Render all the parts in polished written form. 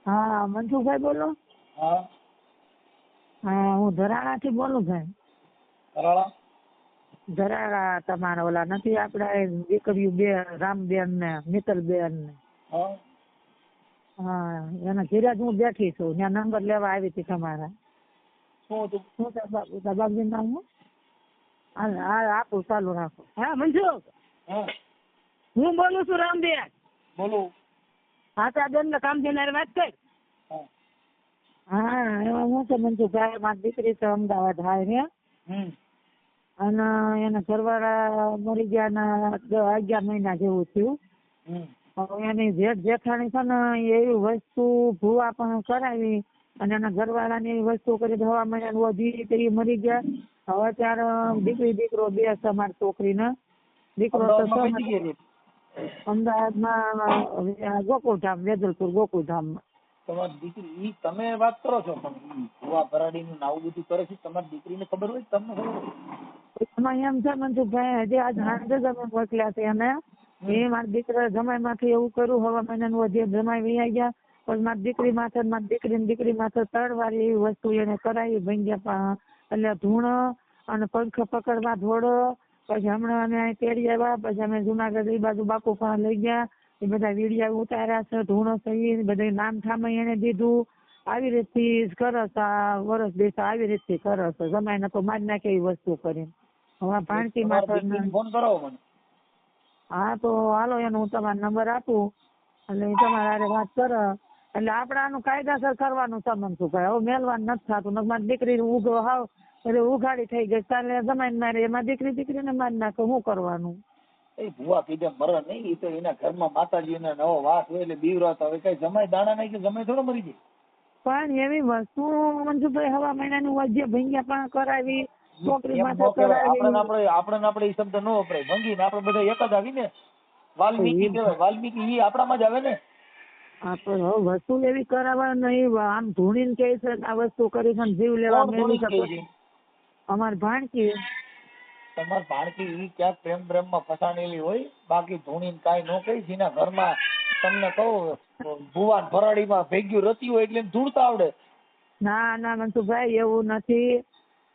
હા મનસુખભાઈ બોલો? હા હા હું ધરાણાથી બોલું ભાઈ. કરાળા ધરાણા તમારા ઓલા નથી આપડા દીકરીઓ બે રામબેન ને મિત્તલબેન ને. હા હા એના ઘરે જ હું બેઠી છું. ત્યાં નંબર લેવા આવી હતી તમારા. શું હતું? શું બાબુજી નામ હું? હા આપું ચાલુ રાખો. હા મનસુખ હા હું બોલું છું રામબેન. બોલો. હા તો બેન ને કામ થઈને વાત કર. હા હા એમાં હું છે મનસુખભાઈ મારી દીકરી છે અમદાવાદ હાય ને. અને એના ઘરવાળા મરી ગયા ના 11 મહિના જેવું થયું. હવે એની જેઠાણી છે ને એવી વસ્તુ ભૂવા પણ કરાવી અને એના ઘરવાળાની એવી વસ્તુ કરી હવા મહિના વધી તો એ મરી ગયા. હવે ત્યારે દીકરી દીકરો બે છે મારી છોકરીને. દીકરો તો અમદાવાદમાં ગોકુળધામ વેજલપુર ગોકુળધામમાં. તમારી દીકરી તમે વાત કરો છો પણ ભુવા ભરાડીનું આવું બધું કરે છે તમારી દીકરીને ખબર હોય તમને ખબર હોય? એમાં એમ છે મનસુખભાઈ હજી આજ હાંજે જ અમે મોકલ્યા છે એને. એ મારા દીકરા જમાઈ માંથી એવું કર્યું હવા મહિનાનું વધી જમાઈ વૈયા ગયા. પણ મારી દીકરી માથે મારી દીકરી માથે 3 વાર એવી વસ્તુ એને કરાવી ભંગ્યા એટલે ધૂણો અને પંખ પકડવા ધોડો. પછી હમણાં અમે અહીં તેડી આવ્યા પછી અમે જુનાગઢ એ બાજુ બાપુ પાસે લઈ ગયા. એ બધા વિડીયા ઉતાર્યા છે ધૂણો સહી બધા નામ ઠામ એને દીધું. આવી રીતથી કરે છે આ વર્ષ દિવસ આવી રીતથી કરે છે. જમાઈને તો મારી નાખે એવી વસ્તુ કરીને. હવે ભાણકી માથે ફોન કરો મને. હા તો હાલો એનો હું તમારો નંબર આપું એટલે તમારા હારે વાત કરે એટલે આપણે આનું કાયદાસર કરવાનું છે મનસુખભાઈ. હવે મેલવાનું નથી થતું. મારી દીકરી ઉઘો હાવ એટલે ઉઘાડી થઈ ગઈ કાલે જમાઈને મારે એમાં દીકરીને મારી નાખે શું કરવાનું? એ ભુવા કીધે મરે નહીં. એ તો એના ઘરમાં માતાજીનો નવો વાસ હોય એટલે બીવરાતા હવે કઈ જમાઈ દાણા નહીં કે જમાઈ થોડો મરી જાય. પણ એવી વસ્તુ મનસુખભાઈ હવા મહિનાનું વચ્ચે ભંગ્યા પણ કરાવી છોકરી માથે આપણે એ શબ્દ ન વપરાય. ભંગી ને આપણે બધા એક જ આવી ને. વાલ્મીકી કહેવાય. વાલ્મીકી ઈ આપણામાં જ આવે ને. વસ્તુ એવી કરાવવા નહીં આમ ધૂણીને કે છે આ વસ્તુ કરી છે જીવ લેવા મેલી શકે. અમારી ભાણકી તમારી ભાણકી ઈ ક્યાંક પ્રેમ માં ફસાણેલી હોય. બાકી ધૂણીને કાંઈ ન કહી. જેના ઘરમાં તમને કહું ભુવાન ભરાડીમાં ભેગ્યું રતી હોય એટલે ધૂણતા આવડે. ના ના મનસુખભાઈ એવું નથી.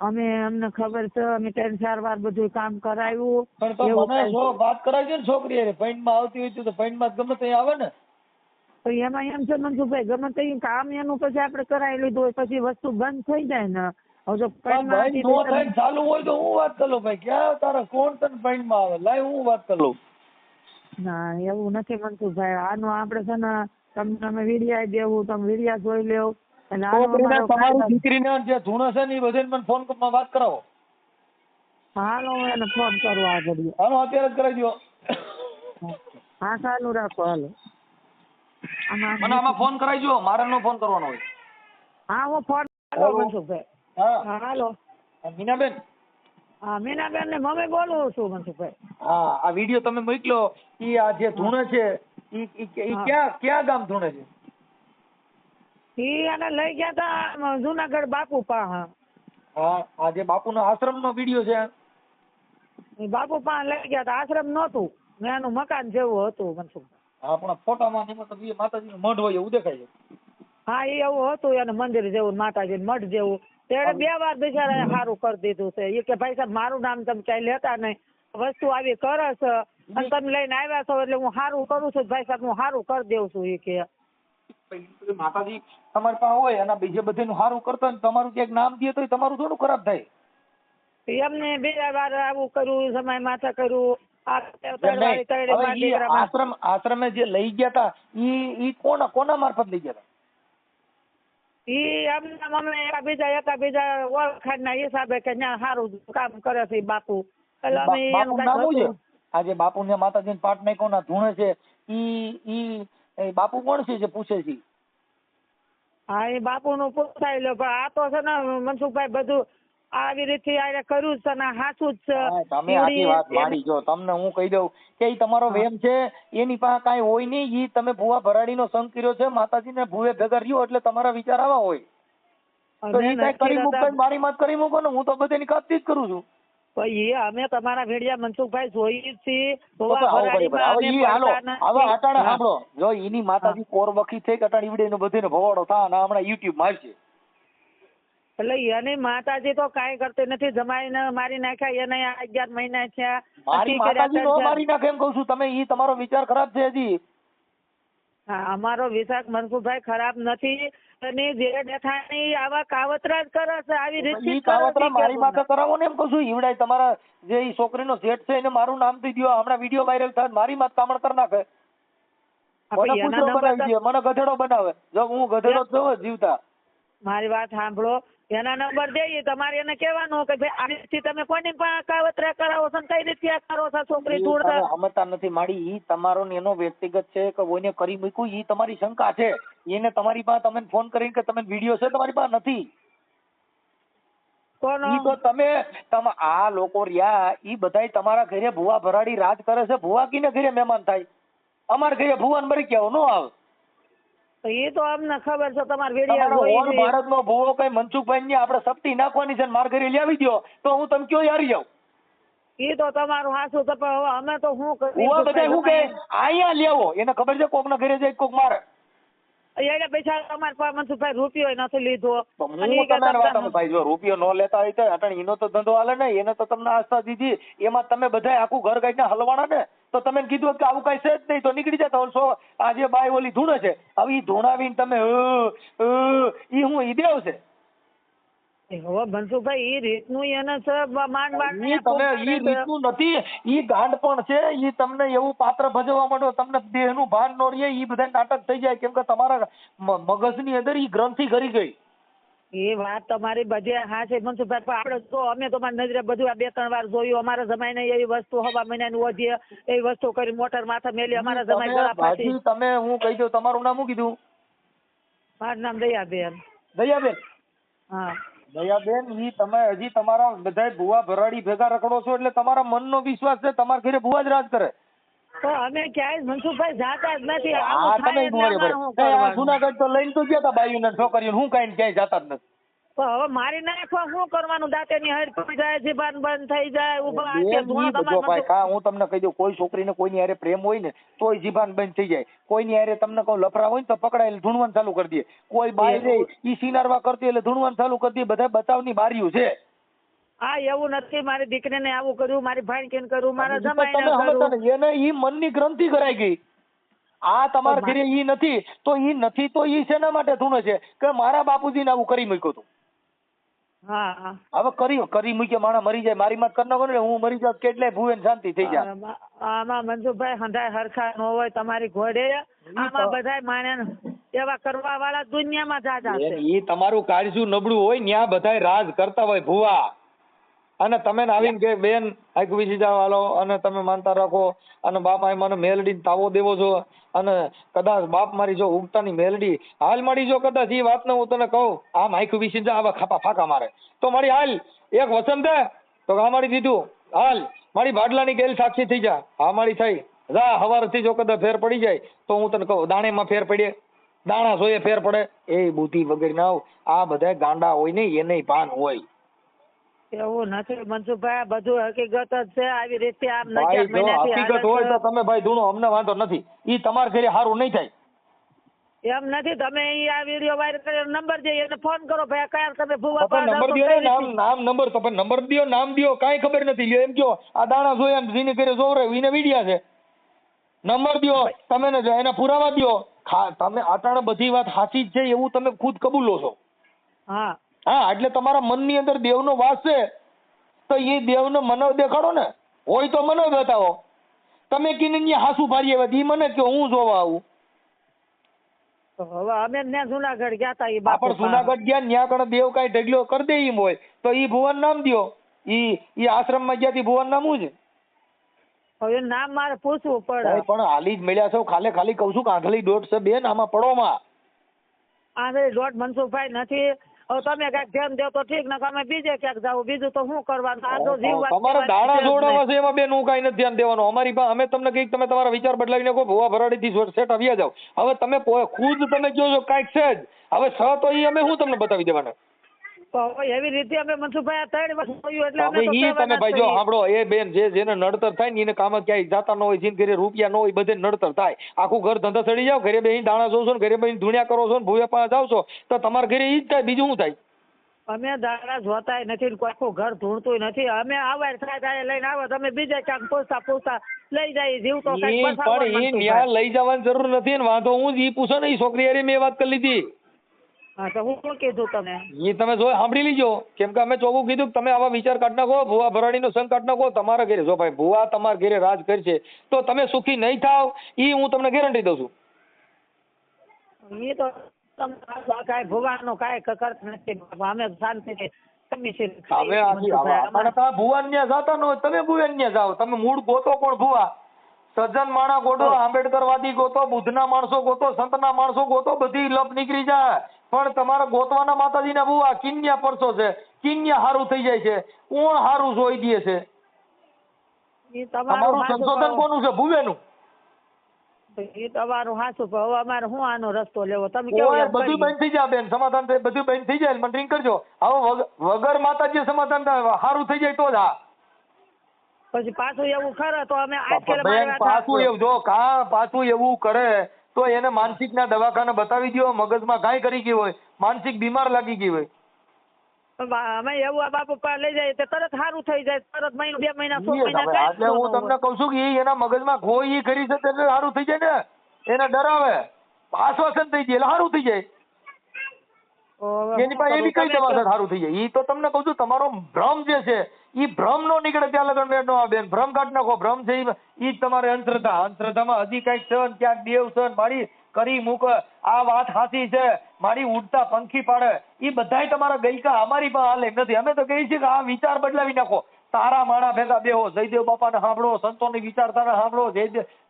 અમને ખબર છે અમે 3-4 વાર બધું કામ કરાવ્યું. પણ તો મને જો વાત કરાવી ને છોકરી અરે પૈણમાં આવતી હોય તો પૈણમાં ગમે તે આવે ને. તો એમાં એમ છે મનસુખભાઈ ગમે તે કામ એનું પછી આપણે કરાવી લીધું હોય પછી વસ્તુ બંધ થઈ જાય ને. હવે જો ચાલુ હોય તો હું વાત કરું ભાઈ. ક્યાં તારા કોણ તને પૈણમાં આવે લાય હું વાત કરું. ના એવું નથી મનસુખભાઈ. આનું આપણે છે ને તમને અમે વિડિયા દેવું તમે વિડિયા જોઈ લેવું. તમારી દીકરીને જે ધૂણો છે ને એ બધે મને ફોન માં વાત કરાવો. હાલો હું એને ફોન કરું આગળ. હાલો અત્યારે જ કરાવી દો. હા ચાલુ રાખો હાલો. મને આમાં ફોન કરાવી દો. મારે નો ફોન કરવાનો હોય. હા હું ફોન કરું મનસુખભાઈ. હા હાલો મીનાબેન. હા મીનાબેન ને મમ્મી બોલું છું મનસુખભાઈ. હા આ વિડીયો તમે મોકલો. ઈ આ જે ધૂણે છે ઈ ક્યાં ગામ ધૂણે છે? ઈ એને લઈ ગયા તા જુનાગઢ બાપુ પાસે. હા આ જે બાપુનો આશ્રમનો વિડીયો છે. એ બાપુ પાસે લઈ ગયા તા. આશ્રમ નહોતું એનું મકાન જેવું હતું મનસુખભાઈ. હા પણ ફોટામાં માતાજીનું મઢ હોય એવું દેખાય છે. હા એ એવું હતું એને મંદિર જેવું માતાજી મઠ જેવું. તેને 2 વાર બિચારા સારું કરી દીધું છે. એ કે ભાઈ સાહેબ મારું નામ તમે કઈ લેતા નહીં. વસ્તુ આવી કરે છે અને તમે લઈને આવ્યા છો એટલે હું સારું કરું છું ભાઈ સાહેબ હું સારું કરી દઉં છું. એ કે માતાજી તમારી પાસે હોય અને બીજે બધેનું સારું કરતા ને તમારું ક્યાંક નામ દે તો તમારું થોડું ખરાબ થાય. એમને 2 વાર આવું કર્યું સમય માથા કર્યું. આશ્રમે જે લઈ ગયા તા ઈ કોના મારફત લઈ ગયા તા? ઈ અમે એકાબીજા ઓળખાણના હિસાબે કે ત્યાં સારું કામ કરે છે બાપુ. આજે બાપુ ને માતાજી ને પાઠ નાખ્યો ના ધૂણે છે ઈ બાપુ કોણ છે જે પૂછે છે? હા એ બાપુ નું પૂછાય લો પણ આ તો છે ને મનસુખભાઈ બધું આવી રીતે આરે કર્યું છે ને સાચું જ છે. તમે આખી વાત મારી જો તમને હું કહી દઉં કે ઈ તમારો વેમ છે. એની પાસે કાંઈ હોય નહીં. ઈ તમે ભુવા ભરાડીનો સંગ કર્યો છે. માતાજી ને ભુવે ભેગા રહ્યો એટલે તમારા વિચાર આવા હોય તો ઈ કઈ કરી મૂકો મારી વાત કરી મૂકો ને હું તો બધાની કાપતી જ કરું છું. તો એ અમે તમારા વિડિયા મનસુખભાઈ જોઈએ જ છીએ. તો આવું કરી પડે. હવે ઈ હાલો હવે અટાણે સાંભળો, જો એની માતાજી કોર વખી થઈ કે અટાણે ઈવડે નો બધે ભવાડો થા અને હમણાં યુટ્યુબ મારશે. એટલે એની માતાજી તો કાંઈ કરતી નથી. જમાઈને મારી નાખ્યા એને 11 મહિના થયા. મારી માતાજી નો મારી નાખે એમ કઉ છું. તમે ઈ તમારો વિચાર ખરાબ છે હજી. હા, અમારો વિચાર મનસુખભાઈ ખરાબ નથી. અને જે દેખાણી આવા કાવતરા જ કરે છે. આવી રીતે ઈ કાવતરા મારી માથે કરાવો ને એમ કઉ છું. ઈવડાય તમારા જે ઈ છોકરીનો જેઠ છે એને મારું નામ દઈ દો. હમણાં વિડીયો વાયરલ થાય મારી માથ કામણ કરી નાખે. મને કૂતરો બનાવી દે, મને ગધેડો બનાવે. જો હું ગધેડો જ છું જીવતા. મારી વાત સાંભળો, એના નંબર દઈએ તમારે એને કહેવાનું કે ભાઈ આવી રીતે તમે કોની પણ કાવતરા કરાવો છો, કઈ રીતે કરો છો છોકરી ધૂળતા સમજતા નથી માડી. ઈ તમારો ને એનો વ્યક્તિગત છે કે કોઈને કરી મૂક્યું ઈ તમારી શંકા છે. એને તમારી પાસે તમે ફોન કરીને કે તમે વિડીયો છે તમારી પાસે નથી. ઈ તો તમે આ લોકો રહ્યા ઈ બધાય તમારા ઘરે ભુવા ભરાડી રાજ કરે છે. ભુવા કીને ઘરે મહેમાન થાય. અમારા ઘરે ભુવાન મરી ગયા નો આવે. એ તો અમને ખબર છે. તમારા વિડીયો ઓલ ભારતનો ભુવો કઈ મનસુખભાઈ ની આપણે સપ્તી નાખવાની છે મારા ઘરે લાવી દો તો હું તમે કયો હારી જાવ. એ તો તમારું હાસું તો હવે અમે તો શું ભુવા બધા શું કે અહીંયા લેવો. એને ખબર છે કોક ના ઘરે જાય કોક મારે. એને પૈસા તમારા પાસે મનસુખભાઈ રૂપિયો નથી લીધો. ભાઈ જો રૂપિયો ન લેતા હોય તો અટાણે એનો તો ધંધો હાલે ને. એને તો તમને આસ્થા દીધી. એમાં તમે બધા આખું ઘર ગાઈને હલવાના ને તો તમે કીધું કે આવું કઈ છે જ નહીં તો નીકળી જતા. આજે બાય ઓલી ધૂણે છે હવે ઈ ધૂણાવીને તમે ઈ હું ઈ દેવ છે. હવે મનસુખભાઈ ઈ રીતનું એને છે માંડ માંડ તમે ઈ રીતનું નથી. ઈ ગાંડ પણ છે. ઈ તમને એવું પાત્ર ભજવવા માંડો તમને દેહનું ભાન ન રહે. ઈ બધા નાટક થઈ જાય કેમ કે તમારા મગજની અંદર ઈ ગ્રંથિ કરી ગઈ. એ વાત તમારી બધે હા છે મનસુખભાઈ. પણ આપણે તો અમે તો મારી નજરે બધું 2-3 વાર જોયું. અમારા જમાઈને એવી વસ્તુ હવા મહિનાની વધીએ એવી વસ્તુ કરી મોટર માથે મેલી અમારા જમાઈ ગળા ફાટી. તમે હું કહી દઉં તમારું નામ શું કીધું? મારું નામ દયાબેન. દયાબેન? હા દયાબેન. ઈ તમે હજી તમારા બધા ભુવા ભરાડી ભેગા રખડો છો એટલે તમારા મનનો વિશ્વાસ છે તમારા ઘરે ભુવા જ રાજ કરે. તો અમે ક્યાંય મનસુખભાઈ જાતા જ નથી. જુનાગઢ તો લઈને તો ગયા હતા બાઈઓ ને છોકરીઓ. હું કઈ ક્યાંય જાતા જ નથી. તો હવે મારી નાખવા શું કરવાનું? દાંતેની હડ પડી જાય, જીભાન બંધ થઈ જાય. હું તમને કહી દઉં કોઈ છોકરીને કોઈની હારે પ્રેમ હોય ને તો જીભાન બંધ થઈ જાય. કોઈની હારે તમને કહું લફરા હોય ને તો પકડાય ધૂણવાનું ચાલુ કરી દે. કોઈ બાઈ રે ઈ સિનારવા કરતી એટલે ધૂણવાનું ચાલુ કરી દે. બધા બતાવની બારીઓ છે. હા એવું નથી. મારી દીકરીને આવું કર્યું, મારી ભાઈકીને કર્યું, મારા જમાઈને કર્યું. એને ઈ મનની ગ્રંથિ કરાઈ ગઈ. આ તમારા ઘરે ઈ નથી તો ઈ નથી તો ઈ શેના માટે ધૂણે છે કે મારા બાપુજીને આવું કરી મૂક્યું હતું. હા હવે કરી મૂક્યા માણસ મરી જાય. મારી માત કરી નાખો ને હું મરી જાઉં કેટલાય ભુવન શાંતિ થઈ જાય. આમાં મનસુખભાઈ હંધાય હરખા ન હોય તમારી ઘોડે. આમાં બધાય માણે એવા કરવા વાળા દુનિયામાં જાજા છે. ઈ તમારું કાળજું નબળું હોય ન્યા બધાય રાજ કરતા હોય ભુવા. અને તમે આવીને કે બેન આખું વિસી જાવ હાલો અને તમે માનતા રાખો અને બાપ મને મેલડી તાવો દેવો છો અને કદાચ બાપ મારી જો ઉગતાની મેલડી હાલ મારી જો કદાચ એ વાત ને હું તને કહું આમ આખું વિસી જા આવા ખાપા ફાકા મારે તો મારી હાલ એક વસંત તો આ મારી દીધું હાલ મારી ભાડલાની ગેલ સાક્ષી થઈ જા. હા મારી થઈ જા હવારથી જો કદાચ ફેર પડી જાય તો હું તને કહું દાણેમાં ફેર પડે દાણા જોઈએ ફેર પડે એ બુદ્ધિ વગેરે ના આ બધા ગાંડા હોય ને એને ભાન હોય. એવું નથી મનસુખભાઈ. બધું હકીકત જ છે. આવી રીતે આમ હકીકત હોય તો તમે ભાઈ ધૂણો અમને વાંધો નથી. ઈ તમારા ઘરે સારું નહીં થાય એમ નથી. તમે આ વિડીયો વાયરલ કર્યો નંબર દે એને ફોન કરો ભાઈ કયા તમે ભુવા નંબર દો નામ નંબર તો નંબર દો નામ દો કાંઈ ખબર નથી. લ્યો એમ કયો આ દાણા જોયા જીને ઘરે જોવરે એને વિડિયા છે. નંબર દો તમે ને એના પુરાવા દો. તમે અટાણે બધી વાત સાચી જ છે એવું તમે ખુદ કબૂલો છો. હા એટલે તમારા મનની અંદર દેવનો વાસ છે તો એ દેવનો મનો દેખાડો ને. હોય તો મનો બતાવો. તમે કીને હાસુ ભારી આવે ઈ મને કયો હું જોવા આવું. હવે અમે ત્યાં જુનાગઢ ગયા તા. એ બાપા જુનાગઢ ગયા ત્યાં કણે દેવ કઈ ઢગલો કરી દે એમ હોય તો ઈ ભુવન નામ દો. ઈ આશ્રમ માં ગયા ભુવન નામ શું છે? હવે નામ મારે પૂછવું પડે. પણ હાલી જ મળ્યા છો ખાલી કઉ છું કે આંધળી દોઢ છે બેન આમાં પડોમાં. આંધળી દોઢ મનસુખભાઈ નથી. હવે તમે કઈક ધ્યાન દો તો ઠીક ને અમે બીજે ક્યાંક જાવ. બીજું તો શું કરવાનું? તમારે દાણા જોડાવા છે એમાં બેન હું કઈ નથી ધ્યાન દેવાનું. અમારી પાસે અમે તમને કઈક તમે તમારા વિચાર બદલાવીને કહો ભુવા ભરાડી થી સેટ આવ્યા જાવ. હવે તમે ખુદ તમે કહો છો કઈક છે જ હવે છ તો એ અમે શું તમને બતાવી દેવાના? તો હવે એવી રીતે અમે મનસુખભાઈ આ 3 વર્ષ જોયું એટલે અમે હવે તો ઈ તમે કહેવાના જ ભાઈ જો છીએ. સાંભળો, એ બેન જેને નડતર થાય ને એને કામ ક્યાંય જાતા ન હોય, જેને ઘરે રૂપિયા ન હોય બધે નડતર થાય. આખું ઘર ધંધા ચડી જાવ, ઘરે બેહીને દાણા જોશો ને ઘરે બેહીને ધૂણ્યા કરો છો ને ભૂયા પાસે જાવ છો તો તમારા ઘરે ઈ જ થાય, બીજું શું થાય? અમે દાડા જોતાય નથી ને કોઈ આખું ઘર ધૂણતું નથી. અમે આવાર થાય લઈને આવો તમે બીજા ક્યાંક પૂછતા લઈ જાય જીવ તો કઈક ઈ બસાવો પણ ઈ મનસુખભાઈ. ન્યા લઈ જવાની જરૂર નથી ને, વાંધો હું જ ઈ પૂછો ને, ઈ છોકરી હારે મેં વાત કરી લીધી. હા તો હું શું કીધું તમે? ઈ તમે જો સાંભળી લીજો, કેમ કે અમે ચોખ્ખું કીધું કે તમે આવા વિચાર કાઢ નાખો, ભુવા ભરાડીનો સંગ કાઢ નાખો. તમારા ઘરે જો ભાઈ ભુવા તમારા ઘરે રાજ કરશે તો તમે સુખી નહીં થાવ, ઈ હું તમને ગેરંટી દઉં છું. એ તો કાંઈ ભગવાનનું કાંઈ કરત નથી બાપા. અમે શાંતિથી હવે આપણે તમે ભુવાન ન્યા જાતા ન હોય, તમે ભુવાન ન્યા જાઓ. તમે મૂળ ગોતો કોણ ભુવા? સજ્જન માણા ગોતો, આંબેડકરવાદી ગોતો, બુદ્ધના માણસો ગોતો, સંતના માણસો ગોતો, બધી લપ નીકળી જાય. પણ તમારા ગોતવાના માતાજીના ભુવા કિન્યા પરસો છે, કિન્યા હારું થઈ જાય છે. કોણ હારું જોઈ દે છે? તમારું સંશોધન કોનું છે? ભુવેનું. એ તમારું હાચું પણ હવે અમારે શું આનો રસ્તો લેવો? તમે કેવો બધું બંધ થઈ જાય બેન, સમાધાન થાય, બધું બંધ થઈ જાય. મને રિંગ કરજો. હવે વગર માતાજી સમાધાન થાય સારું થઈ જાય તો જ. હા પછી પાછું એવું ખરે તો અમે બેન પાછું એવું જો પાછું એવું કરે તો એને માનસિક ના દવાખાને બતાવી દો. મગજમાં કાંઈ કરી ગયું હોય, માનસિક બીમાર લાગી ગઈ હોય, અમે એવું આ બાપુ પાસે લઈ જાય તો તરત સારું થઈ જાય. તરત મહિનો 2 મહિના 6 મહિના એટલે હું તમને કઉ છું કે એના મગજમાં ખોઈ કરી છે એટલે સારું થઈ જાય ને. એને ડરાવે, આશ્વાસન થઈ જાય એટલે સારું થઈ જાય. એની પાસે એવી કઈ દવા છે સારું થઈ જાય? ઈ તો તમને કઉ છું તમારો ભ્રમ જે છે ઈ ભ્રમ નો નીકળે ત્યાં લગન મેળ નો આવે બેન. ભ્રમ કાઢ નાખો. ભ્રમ છે ઈ તમારે અંધશ્રદ્ધા. અંધશ્રદ્ધામાં હજી કઈક છે ને ક્યાંક દેવ છે મારી કરી મૂક. આ વાત સાચી છે, મારી ઉડતા પંખી પાડે, ઈ બધાય તમારા ગઈકા અમારી પાસે હાલે નથી. અમે તો કહીએ છીએ કે આ વિચાર બદલાવી નાખો. તારા માણા ભેગા બેહો, જયદેવ બાપાને સાંભળો, સંતોની વિચારધારા સાંભળો,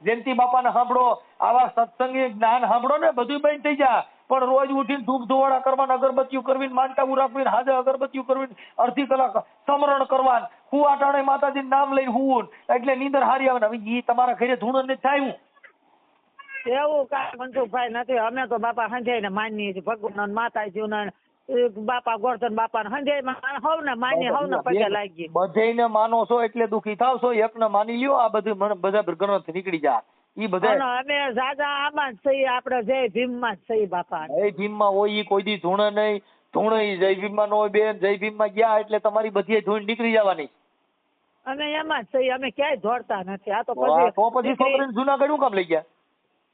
જયંતિ બાપાને સાંભળો, આવા સત્સંગી જ્ઞાન સાંભળો ને બધું બંધ થઈ જાય. પણ રોજ ઉઠીને ધૂપ ધુવાડા કરવાના, અગરબત્તીઓ કરવીને, માનટાવું રાખવીને, હાજે અગરબત્તીઓ કરવીને, અડધી કલાક સમરણ કરવાન, હુવા ટાણે માતાજીનું નામ લઈને હુવું એટલે નીંદર હારી આવે. હવે ઈ તમારા ઘરે ધૂણ ને થાય એવું કાંઈ મનસુખભાઈ નથી. અમે તો બાપા સંજય ને માનીએ છીએ, ભગવાન માતાજી બાપા ગોરધન બાપા ને સંજય હવ ને માનીએ, હવ ને પગે લાગી. બધેને માનો છો એટલે દુખી થાવશો. એક ને માની લ્યો, આ બધું બધા ગ્રંથ નીકળી જાય. ઈ બધા અમે જાજા આમાં જ છીએ, આપણે જય ભીમ માં જ છીએ બાપા. જય ભીમ માં હોય ઈ કોઈ દી ધૂણે નહીં. ધૂણે જય ભીમ માં ન હોય બેન. જય ભીમ માં ગયા એટલે તમારી બધી ધૂણ નીકળી જવાની. અમે એમાં જ છીએ, અમે ક્યાંય દોડતા નથી. આ તો પછી છોકરીને જુનાગઢ શું કામ લઈ ગયા?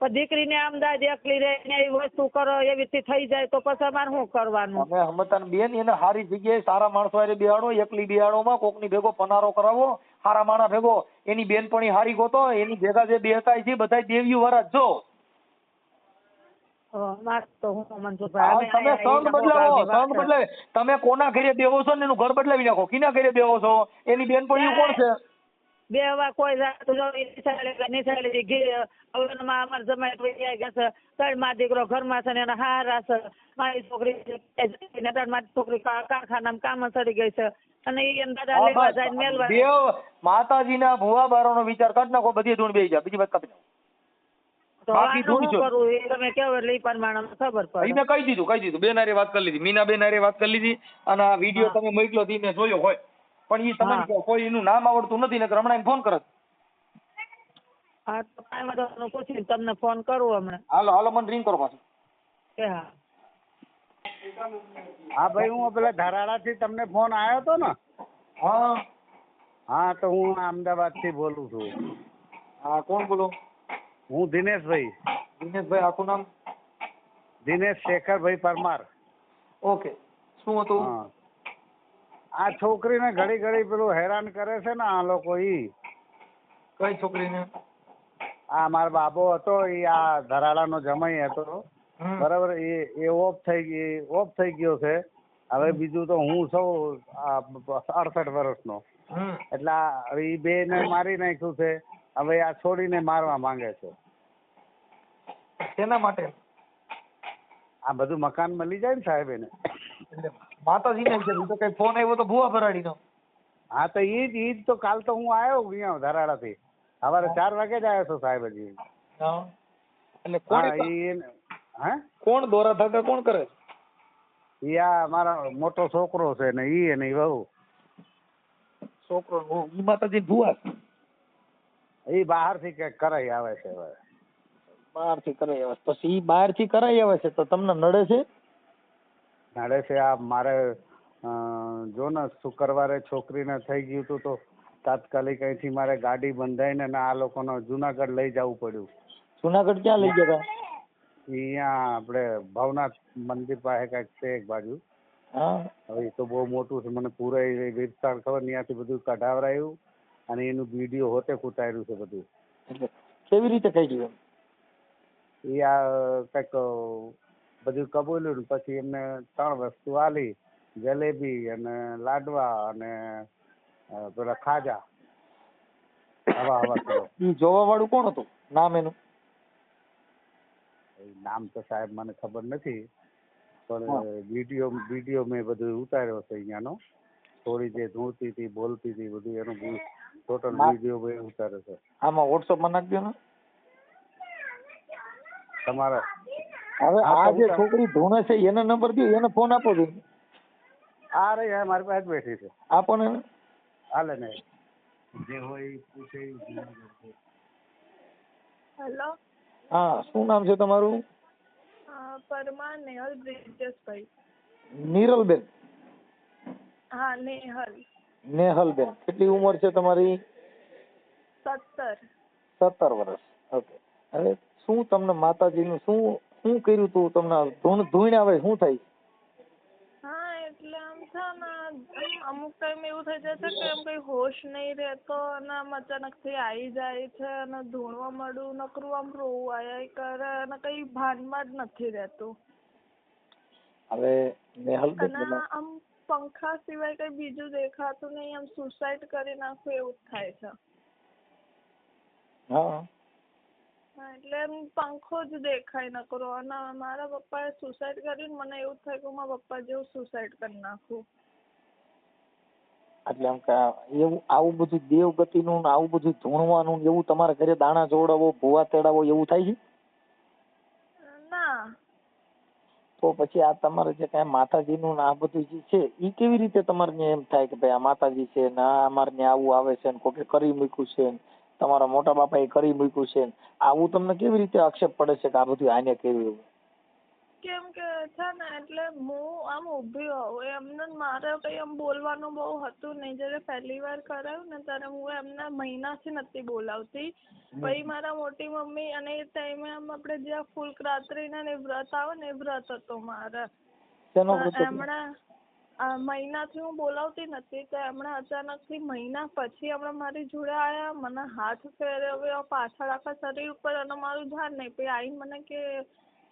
પણ દીકરીને અમદાવાદ એકલી રહીને એવી વસ્તુ કરો એવી રીતે થઈ જાય તો પછી અમારે શું કરવાનું? અમે હમતાન બેન એને સારી જગ્યાએ સારા માણસો હારે બેહાડો. એકલી બેહાડોમાં કોકની ભેગો પનારો કરાવો, સારા માણસ ભેગો એની બેનપણી હારી ગોતો. એની ભેગા જે બેહતા છે બધા દેવીઓ વાળા જો. તમે સંગ બદલાવો, સંગ બદલાવે. તમે કોના ઘરે બેહો છો ને એનું ઘર બદલાવી નાખો. કિના ઘરે બેહો છો એની બેનપણીઓ કોણ છે? બે હવા કોઈ અમારે જમાઈ ગયા છે, 3 માં દીકરો ઘરમાં છે ને એના હારા છે. મારી છોકરી મારી છોકરી કારખાનામાં કામ ચડી ગઈ છે અને એને દાદા લેવા જાય મેલવા. દેવ માતાજીના ભુવા બારોનો વિચાર કાઢ નાખો. બધી ધૂણ બેહી જાય. બીજી વાત કાપી નાખો. બાકી ધૂણ છો કરું એ તમે કેવો એટલે પ્રમાણે ખબર પડે. મેં કહી દીધું. બેન હારે વાત કરી લીધી, મીના બેન હારે વાત કરી લીધી. અને આ વિડીયો તમે મોકલો હતી મેં જોયો હોય, પણ ઈ તમને કોઈ એનું નામ આવડતું નથી ને હમણાં ફોન કરત. હા તો કાંઈ વાંધો નહીં, પૂછીને તમને ફોન કરું હમણાં. હાલો મને રિંગ કરો પાછું. હા હા ભાઈ, હું પેલા ધરાડા થી તમને ફોન આવ્યો હતો ને? હા તો હું અમદાવાદ થી બોલું છું. હા કોણ બોલો? હું દિનેશભાઈ. દિનેશભાઈ આખું નામ? દિનેશ શેખરભાઈ પરમાર. ઓકે, શું હતું? હા, આ છોકરીને ઘડી ઘડી પેલું હેરાન કરે છે ને આ લોકો. ઈ કઈ છોકરીને? આ મારો બાબો હતો, ઈ આ ધરાડાનો જમાઈ હતો, બરાબર. એ ઓફ થઈ ગયો છે. હવે બીજું તો હું સૌ 68 વર્ષનો. એટલે એ બે ને મારી નાખ્યું છે. હવે આ છોડીને મારવા માંગે છે. શેના માટે? આ બધું મકાન મળી જાય ને સાહેબ એને. માતાજીને તો કઈ ફોન આવ્યો તો ભુવા ભરાડીનો? હા તો ઈ જ તો કાલ તો હું આવ્યો અહીંયા ધરાડા થી. સવારે 4 વાગે જ આવ્યો છો સાહેબ. હજી એટલે કોણ દોરા ધાગા કોણ કરે? ઈ આ મારો મોટો છોકરો છે ને ઈ અને ઈ વહુ. છોકરો ઈ માતાજી ભુવા ઈ બહાર થી કઈક કરાઈ આવે છે હવે. બહાર થી કરાઈ આવે પછી ઈ બહાર થી કરાઈ આવે છે તો તમને નડે છે? નડે છે. આ મારે જો ને શુક્રવારે છોકરીને થઈ ગયું હતું તો તાત્કાલિક અહીંથી મારે ગાડી બંધાઈને ને આ લોકોને જુનાગઢ લઈ જવું પડ્યું. જુનાગઢ ક્યાં લઈ ગયા હતા? અહીંયા આપણે ભવનાથ મંદિર પાસે કઈક છે એક બાજુ. હા હવે એ તો બહુ મોટું છે, મને પૂરા વિસ્તાર ખબર. ત્યાંથી બધું કઢાવરાયું અને એનું વિડીયો હોતે ઉતાર્યું છે બધું. એટલે કેવી રીતે કહી ગયું? એ આ કઈક બધું કબૂલ્યું ને પછી એમને 3 વસ્તુ આલી, જલેબી અને લાડવા અને પેલા ખાજા. હવા કિલો. ઈ જોવા વાળું કોણ હતું? નામ એનું? નામ તો સાહેબ મને ખબર નથી, પણ વિડીયો મેં બધું ઉતાર્યો છે અહીંયાનો. થોડી જે ધૂળતી હતી બોલતી હતી બધું એનું ટોટલ વિડીયો મેં ઉતાર્યો છે. આમાં WhatsApp માં નાખી દો ને તમારે. હવે આ જે છોકરી ધૂણે છે એનો નંબર દો, એને ફોન આપો છો. આ રહી આ મારી પાસે બેઠી છે. આપો ને. હાલે ને જે હોય એ પૂછે. હેલો. હા, શું નામ છે તમારું? પરમાર નેહલ બ્રિજેશભાઈ. નીરલબેન? હા, નેહલ. નેહલબેન. કેટલી ઉંમર છે તમારી? 17. 17 વર્ષ. ઓકે. હવે શું તમને માતાજીનું શું કર્યું તું? તમને ધૂણ આવે શું થાય? હા, એટલે આમ છે ને અમુક ટાઈમ એવું થઈ જાય છે કે એમ કઈ હોશ નહીં રહેતો અને આમ અચાનક થી આવી જાય છે અને ધૂણવા મળું, નકરું આમ રોવું આયા કરે અને કઈ ભાનમાં જ નથી રહેતું. હવે નેહલબેન અને આમ પંખા સિવાય કઈ બીજું દેખાતું નહીં, આમ સુસાઇડ કરી નાખું એવું જ થાય છે. હા, એટલે એમ પંખો જ દેખાય ન કરો. અને મારા પપ્પાએ સુસાઇડ કરીને મને એવું થાય કે મારા પપ્પા જેવું સુસાઇડ કરી નાખું. એટલે આમ કે એવું આવું બધું દેવગતિનું ને આવું બધું ધૂણવાનું એવું તમારા ઘરે દાણા જોડાવો, ભૂવા તેડાવો એવું થાય છે? ના. તો પછી આ તમારે જે કાંઈ માતાજીનું ને આ બધું જે છે એ કેવી રીતે તમારે એમ થાય કે ભાઈ આ માતાજી છે ને આ અમારે આવું આવે છે ને કોકે કરી મૂક્યું છે ને તમારા મોટા બાપાએ કરી મૂક્યું છે ને આવું તમને કેવી રીતે આક્ષેપ પડે છે કે આ બધું આને કર્યું? કેમ કે છે ને એટલે હું આમ ઊભી હોઉં એમને મારે કઈ આમ બોલવાનું બહુ હતું નહીં. જ્યારે પહેલી વાર કરાયું ને ત્યારે હું એમને મહિનાથી નથી બોલાવતી. પછી મારા મોટી મમ્મી અને એ ટાઈમે આમ આપણે જ્યાં ફૂલરાત્રિના ને વ્રત આવે ને એ વ્રત હતો મારા. એમણે મહિનાથી હું બોલાવતી નથી તો એમણે અચાનકથી મહિના પછી હમણાં મારી જોડે આવ્યા, મને હાથ ફેરવ્યો પાછળ આખા શરીર ઉપર અને મારું ધ્યાન નહીં. પછી આવીને મને કે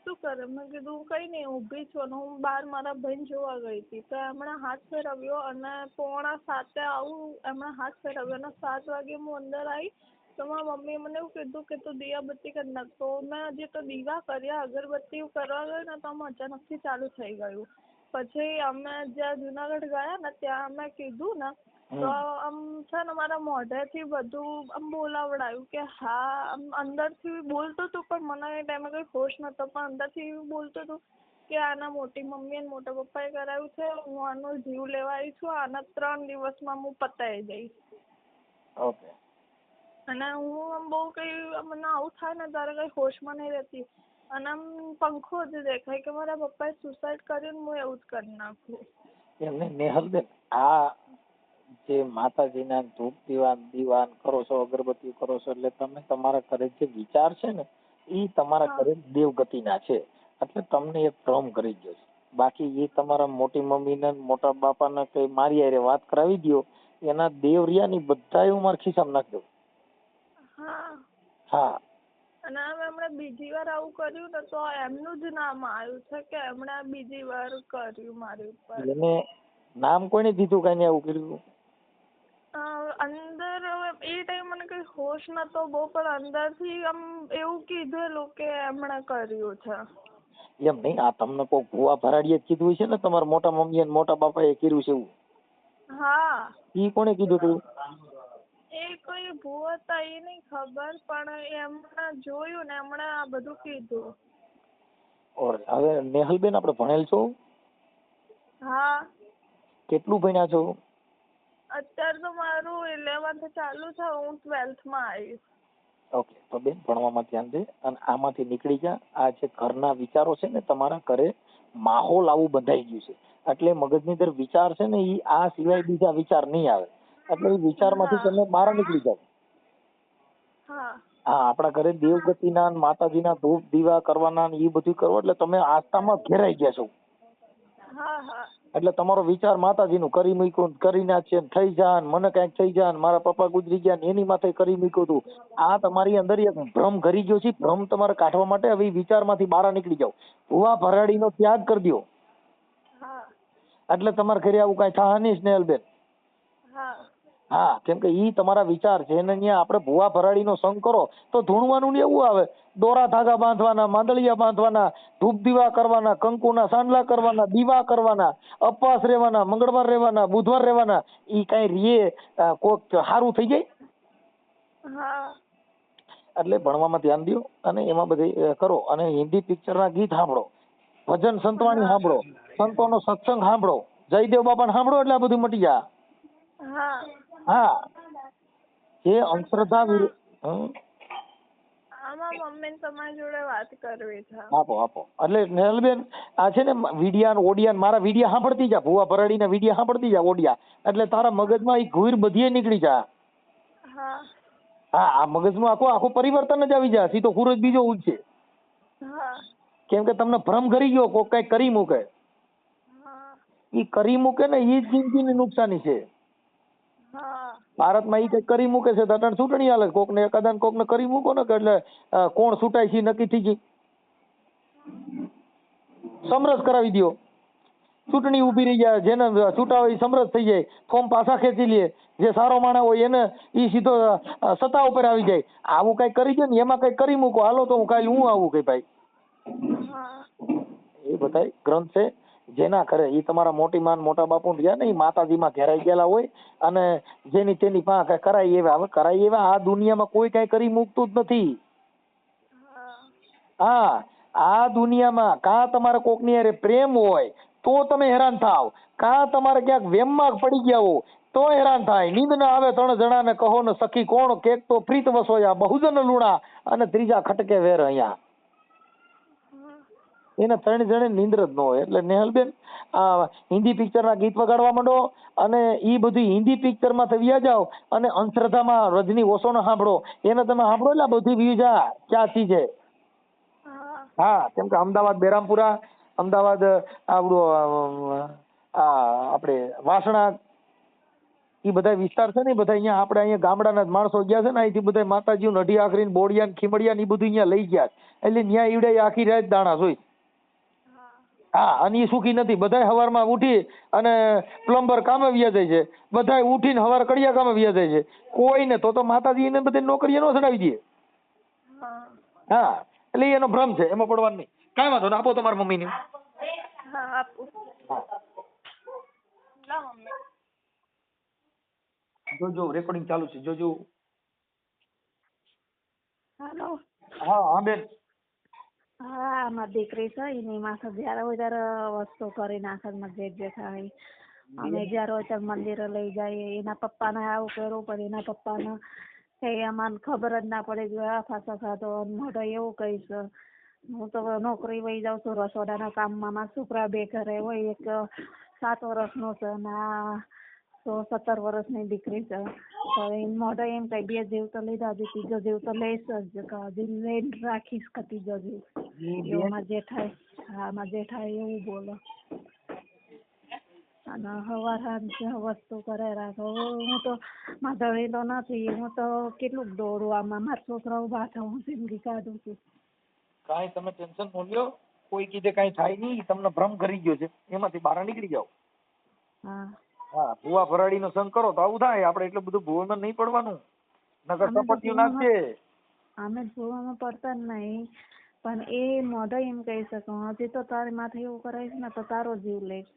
શું કરે? મેં કીધું કઈ નહીં, ઊભી છું અને હું બહાર મારા ભાઈને જોવા ગઈ હતી. તો એમણે હાથ ફેરવ્યો અને 6:45 આવું એમણે હાથ ફેરવ્યો અને 7 વાગે હું અંદર આવી તો મારા મમ્મીએ મને એવું કીધું કે તું દીવાબત્તી કરી નાખ. તો મેં હજી તો દીવા કર્યા, અગરબત્તી કરવા ગઈ ને તો આમ અચાનકથી ચાલુ થઈ ગયું. પછી અમે જ્યાં જુનાગઢ ગયા ને ત્યાં અમે કીધું ને તો આમ છે ને મારા મોઢેથી બધું આમ બોલાવડાયું કે હા આમ અંદરથી બોલતું હતું પણ મને એ ટાઈમે કઈ હોશ નતો. પણ અંદરથી એવું બોલતું હતું કે આના મોટી મમ્મી અને મોટા પપ્પાએ કરાવ્યું છે, હું આનો જીવ લેવા આવી છું, આના 3 દિવસમાં હું પતાવી જઈશ. ઓકે. અને હું આમ બહુ કઈ મને આવું થાય ને ત્યારે કઈ હોશમાં નહીં રહેતી અને આમ પંખો જ દેખાય કે મારા પપ્પાએ સુસાઇડ કર્યું ને હું એવું જ કરી નાખું. એમને નેહલબેન આ જે માતાજીના ધૂપ દીવાન કરો છો, અગરબત્તી કરો છો એટલે તમે તમારા ઘરે જે વિચાર છે ને એ તમારા ઘરે દેવગતિના છે એટલે તમને એક ભ્રમ કરી ગયો છે. બાકી એ તમારા મોટી મમ્મીને મોટા બાપાને કઈ મારી હારે વાત કરાવી દો, એના દેવ રિયાની બધા હું મારા ખિસ્સામાં નાખી દઉં. હા. અને હવે એમણે બીજી વાર આવું કર્યું ને તો એમનું જ નામ આવ્યું છે કે એમણે બીજી વાર કર્યું મારી ઉપર. એને નામ કોઈને દીધું કઈ આવું કર્યું? અંદર એ ટાઈમ મને કઈ હોશ નતો બહુ પણ અંદરથી આમ એવું કીધેલું કે એમણે કર્યું છે. એમ નહીં, આ તમને કોઈ ભુવા ભરાડીએ કીધું છે ને તમારા મોટા મમ્મી અને મોટા બાપાએ કર્યું છે એવું? હા. ઈ કોણે કીધું તું? એ કોઈ ભૂવો હતા એ નહીં ખબર પણ એમણે જોયું ને એમણે આ બધું કીધું. હવે નેહલબેન આપણે ભણેલ છો? હા. કેટલું ભણ્યા છો? અત્યારે તો મારું 11th ચાલુ છે, હું 12th માં આવીશ. ઓકે, તો બેન ભણવામાં ધ્યાન દે અને આમાંથી નીકળી જા. આ જે ઘરના વિચારો છે ને, તમારા ઘરે માહોલ આવું બંધાઈ ગયું છે, એટલે મગજની અંદર વિચાર છે ને એ આ સિવાય બીજા વિચાર નહીં આવે, એટલે એ વિચારમાંથી હા. તમે બહાર નીકળી જાઓ. હા. હા, આપણા ઘરે દેવગતિના ને માતાજીના ધૂપ દીવા કરવાના ને એ બધું કરો એટલે તમે આસ્થામાં ઘેરાઈ ગયા છો. હા. હા. એટલે તમારો વિચાર માતાજીનું કરી મૂક્યું, કરી નાખશે, થઈ જા ને મને કઈક થઈ જા ને મારા પપ્પા ગુજરી ગયા ને એની માથે કરી મૂક્યું હતું. આ તમારી અંદર એક ભ્રમ ઘરી ગયો છે. ભ્રમ તમારે કાઢવા માટે હવે ઈ વિચારમાંથી બહાર નીકળી જાઓ. ભૂવા ભરાડીનો ત્યાગ કરી દો. હા. એટલે તમારા ઘરે આવું કઈ થાય નહીં સ્નેહલબેન. હા. હા, કેમ કે ઈ તમારા વિચાર છે ને અહીંયા આપણે ભૂવા ભરાડીનો સંગ કરો તો ધૂણવાનું ને એવું આવે, દોરા ધાગા બાંધવાના, માંદળિયા બાંધવાના, ધૂપ દીવા કરવાના, કંકુના સાંડલા કરવાના, દીવા કરવાના, ઉપવાસ રહેવાના, મંગળવાર રહેવાના, બુધવાર રહેવાના. ઈ કઈ રીએ કોક સારું થઈ જાય? હા. એટલે ભણવામાં ધ્યાન દો અને એમાં બધે કરો. અને હિન્દી પિક્ચરના ગીત સાંભળો, ભજન સંતવાણી સાંભળો, સંતોનો સત્સંગ સાંભળો, જયદેવ બાપાને સાંભળો એટલે આ બધું મટી જાય. હા. હા, એ અંધશ્રદ્ધા આમાં મમ્મીને તમારી જોડે વાત કરવી છે. આપો. એટલે નેહલબેન આ છે ને વિડિયા ઓડિયા મારા વિડિયા સાંભળતી જા, ભૂવા ભરાડીના વિડિયા સાંભળતી જા ઓડિયા, એટલે તારા મગજમાં એ ઘુર બધીએ નીકળી જા. હા. હા, આ મગજનું આખું પરિવર્તન જ આવી જાય. સીધો ઘુર જ બીજો ઉઠશે. હા. કેમ કે તમને ભ્રમ કરી ગયો કોક કઈ કરી મૂકે. હા. ઈ કરી મૂકે ને ઈ જ જિંદગીની નુકસાની છે. હા. ભારતમાં ઈ કઈ કરી મૂકે છે તો અટાણે ચૂંટણી હાલે, કોકને કદાચ કોકને કરી મૂકો ને કે એટલે કોણ ચૂંટાય છે નક્કી થઈ ગઈ. સમરસ કરાવી દો, ચૂંટણી ઉભી રહી જાય, જેને ચૂંટાવે એ સમરસ થઈ જાય, ફોર્મ પાછા ખેંચી લે, જે સારો માણસ હોય એને ઈ સીધો સત્તા ઉપર આવી જાય. આવું કઈ કરી દે ને એમાં કઈ કરી મૂકો, હાલો તો હું આવું કઈ ભાઈ. એ બધા ગ્રંથ છે જેના કરે એ તમારા મોટી માન મોટા બાપુ રહ્યા ને એ માતાજીમાં ઘેરાઈ ગયેલા હોય અને જેની તેની પાસે કરાય એવા. હવે કરાય એવા આ દુનિયામાં કોઈ કઈ કરી મૂકતું જ નથી. હા, આ દુનિયામાં કાં તમારે કોકની હારે પ્રેમ હોય તો તમે હેરાન થાવ, કાં તમારે ક્યાંક વેમમાં પડી ગયા હો તો હેરાન થાય. નીંદ ના આવે 3 જણાને કહો ને સખી કોણ, કેક તો પ્રીત વસોયા બહુજન લુણા, અને ત્રીજા ખટકે વેર અહીંયા. એને 3 જણે નીંદર જ ન હોય. એટલે નેહલબેન આ હિન્દી પિક્ચરના ગીત વગાડવા માંડો અને ઈ બધું હિન્દી પિક્ચરમાં થયા જાઓ અને અંધશ્રદ્ધામાં રજની ઓશોને સાંભળો. એને તમે સાંભળો એટલે બધી વ્યૂ જા ક્યાં ચીજ છે. હા, કેમ કે અમદાવાદ બેરામપુરા, અમદાવાદ આપણું આપણે વાસણા એ બધા વિસ્તાર છે ને બધા અહીંયા આપણે અહીંયા ગામડાના જ માણસો ગયા છે ને અહીંથી બધા માતાજીઓ નઢી આખરી બોડિયા ને ખીમડિયા ને એ બધું અહીંયા લઈ ગયા. એટલે ત્યાં ઈવડે આખી રાત દાણા જોઈ. હા, અને એ સુખી નથી. બધા સવારમાં ઉઠી અને પ્લમ્બર કામે વ્યા જાય છે, બધા ઉઠીને સવાર કડિયા કામે વ્યા જાય છે. કોઈને તો માતાજી એને બધે નોકરીએ ન ચડાવી દે. હા, એટલે એનો ભ્રમ છે, એમાં પડવાનું નહીં. કાંઈ વાંધો ને, આપો તમારા મમ્મીને. હા, આપું. લા મમ્મી. જોજો રેકોર્ડિંગ ચાલુ છે, જોજો. હાલો. હા બેન. હા, મારી દીકરી છે એની માથે જયારે હોય ત્યારે વસ્તુ કરી નાખે, જે થાય. અમે જયારે હોય ત્યારે મંદિરે લઈ જઈએ. એના પપ્પાને આવું કર્યું પણ એના પપ્પાને કઈ અમને ખબર જ ના પડે કે આ ફાંસા ખાધો મોઢો એવું કહીશ. હું તો નોકરી વહી જાઉં છું રસોડાના કામમાં. મારા છોકરા 2 ઘરે હોય, એક 7 વર્ષનો છે અને આ 17 વર્ષની દીકરી છે. તો એમ મોઢો એમ કઈ 2 જીવ તો લીધા, હજી 3જો જીવ તો લઈશ જ, હજી લઈને રાખીશ કે 3જો જીવ. એવું માં જેઠાય. હા, માં જેઠાય એવું બોલો. અને હવાર સાંજ વસ્તુ કરે રાખો. હું તો મારા ધણી તો નથી, હું તો કેટલુંક દોડું આમાં. મારા છોકરાઓ બાથા હું જિંદગી કાઢું છું. કાંઈ તમે ટેન્શન ન લ્યો, કોઈ કીધે કાંઈ થાય નહીં. તમને ભ્રમ કરી ગયો છે, એમાંથી બહાર નીકળી જાઓ. હા. હા, ભૂવા ભરાડીનો સંગ કરો તો આવું થાય. આપણે એટલું બધું ભૂવામાં નહીં પડવાનું, નકર સપટીયું નાખશે. અમે ભૂવામાં પડતા જ નહીં, પણ એ મોઢો એમ કહી શકું હજી તો તારી માથે એવું કરાવીશ ને તો તારો જીવ લઈશ.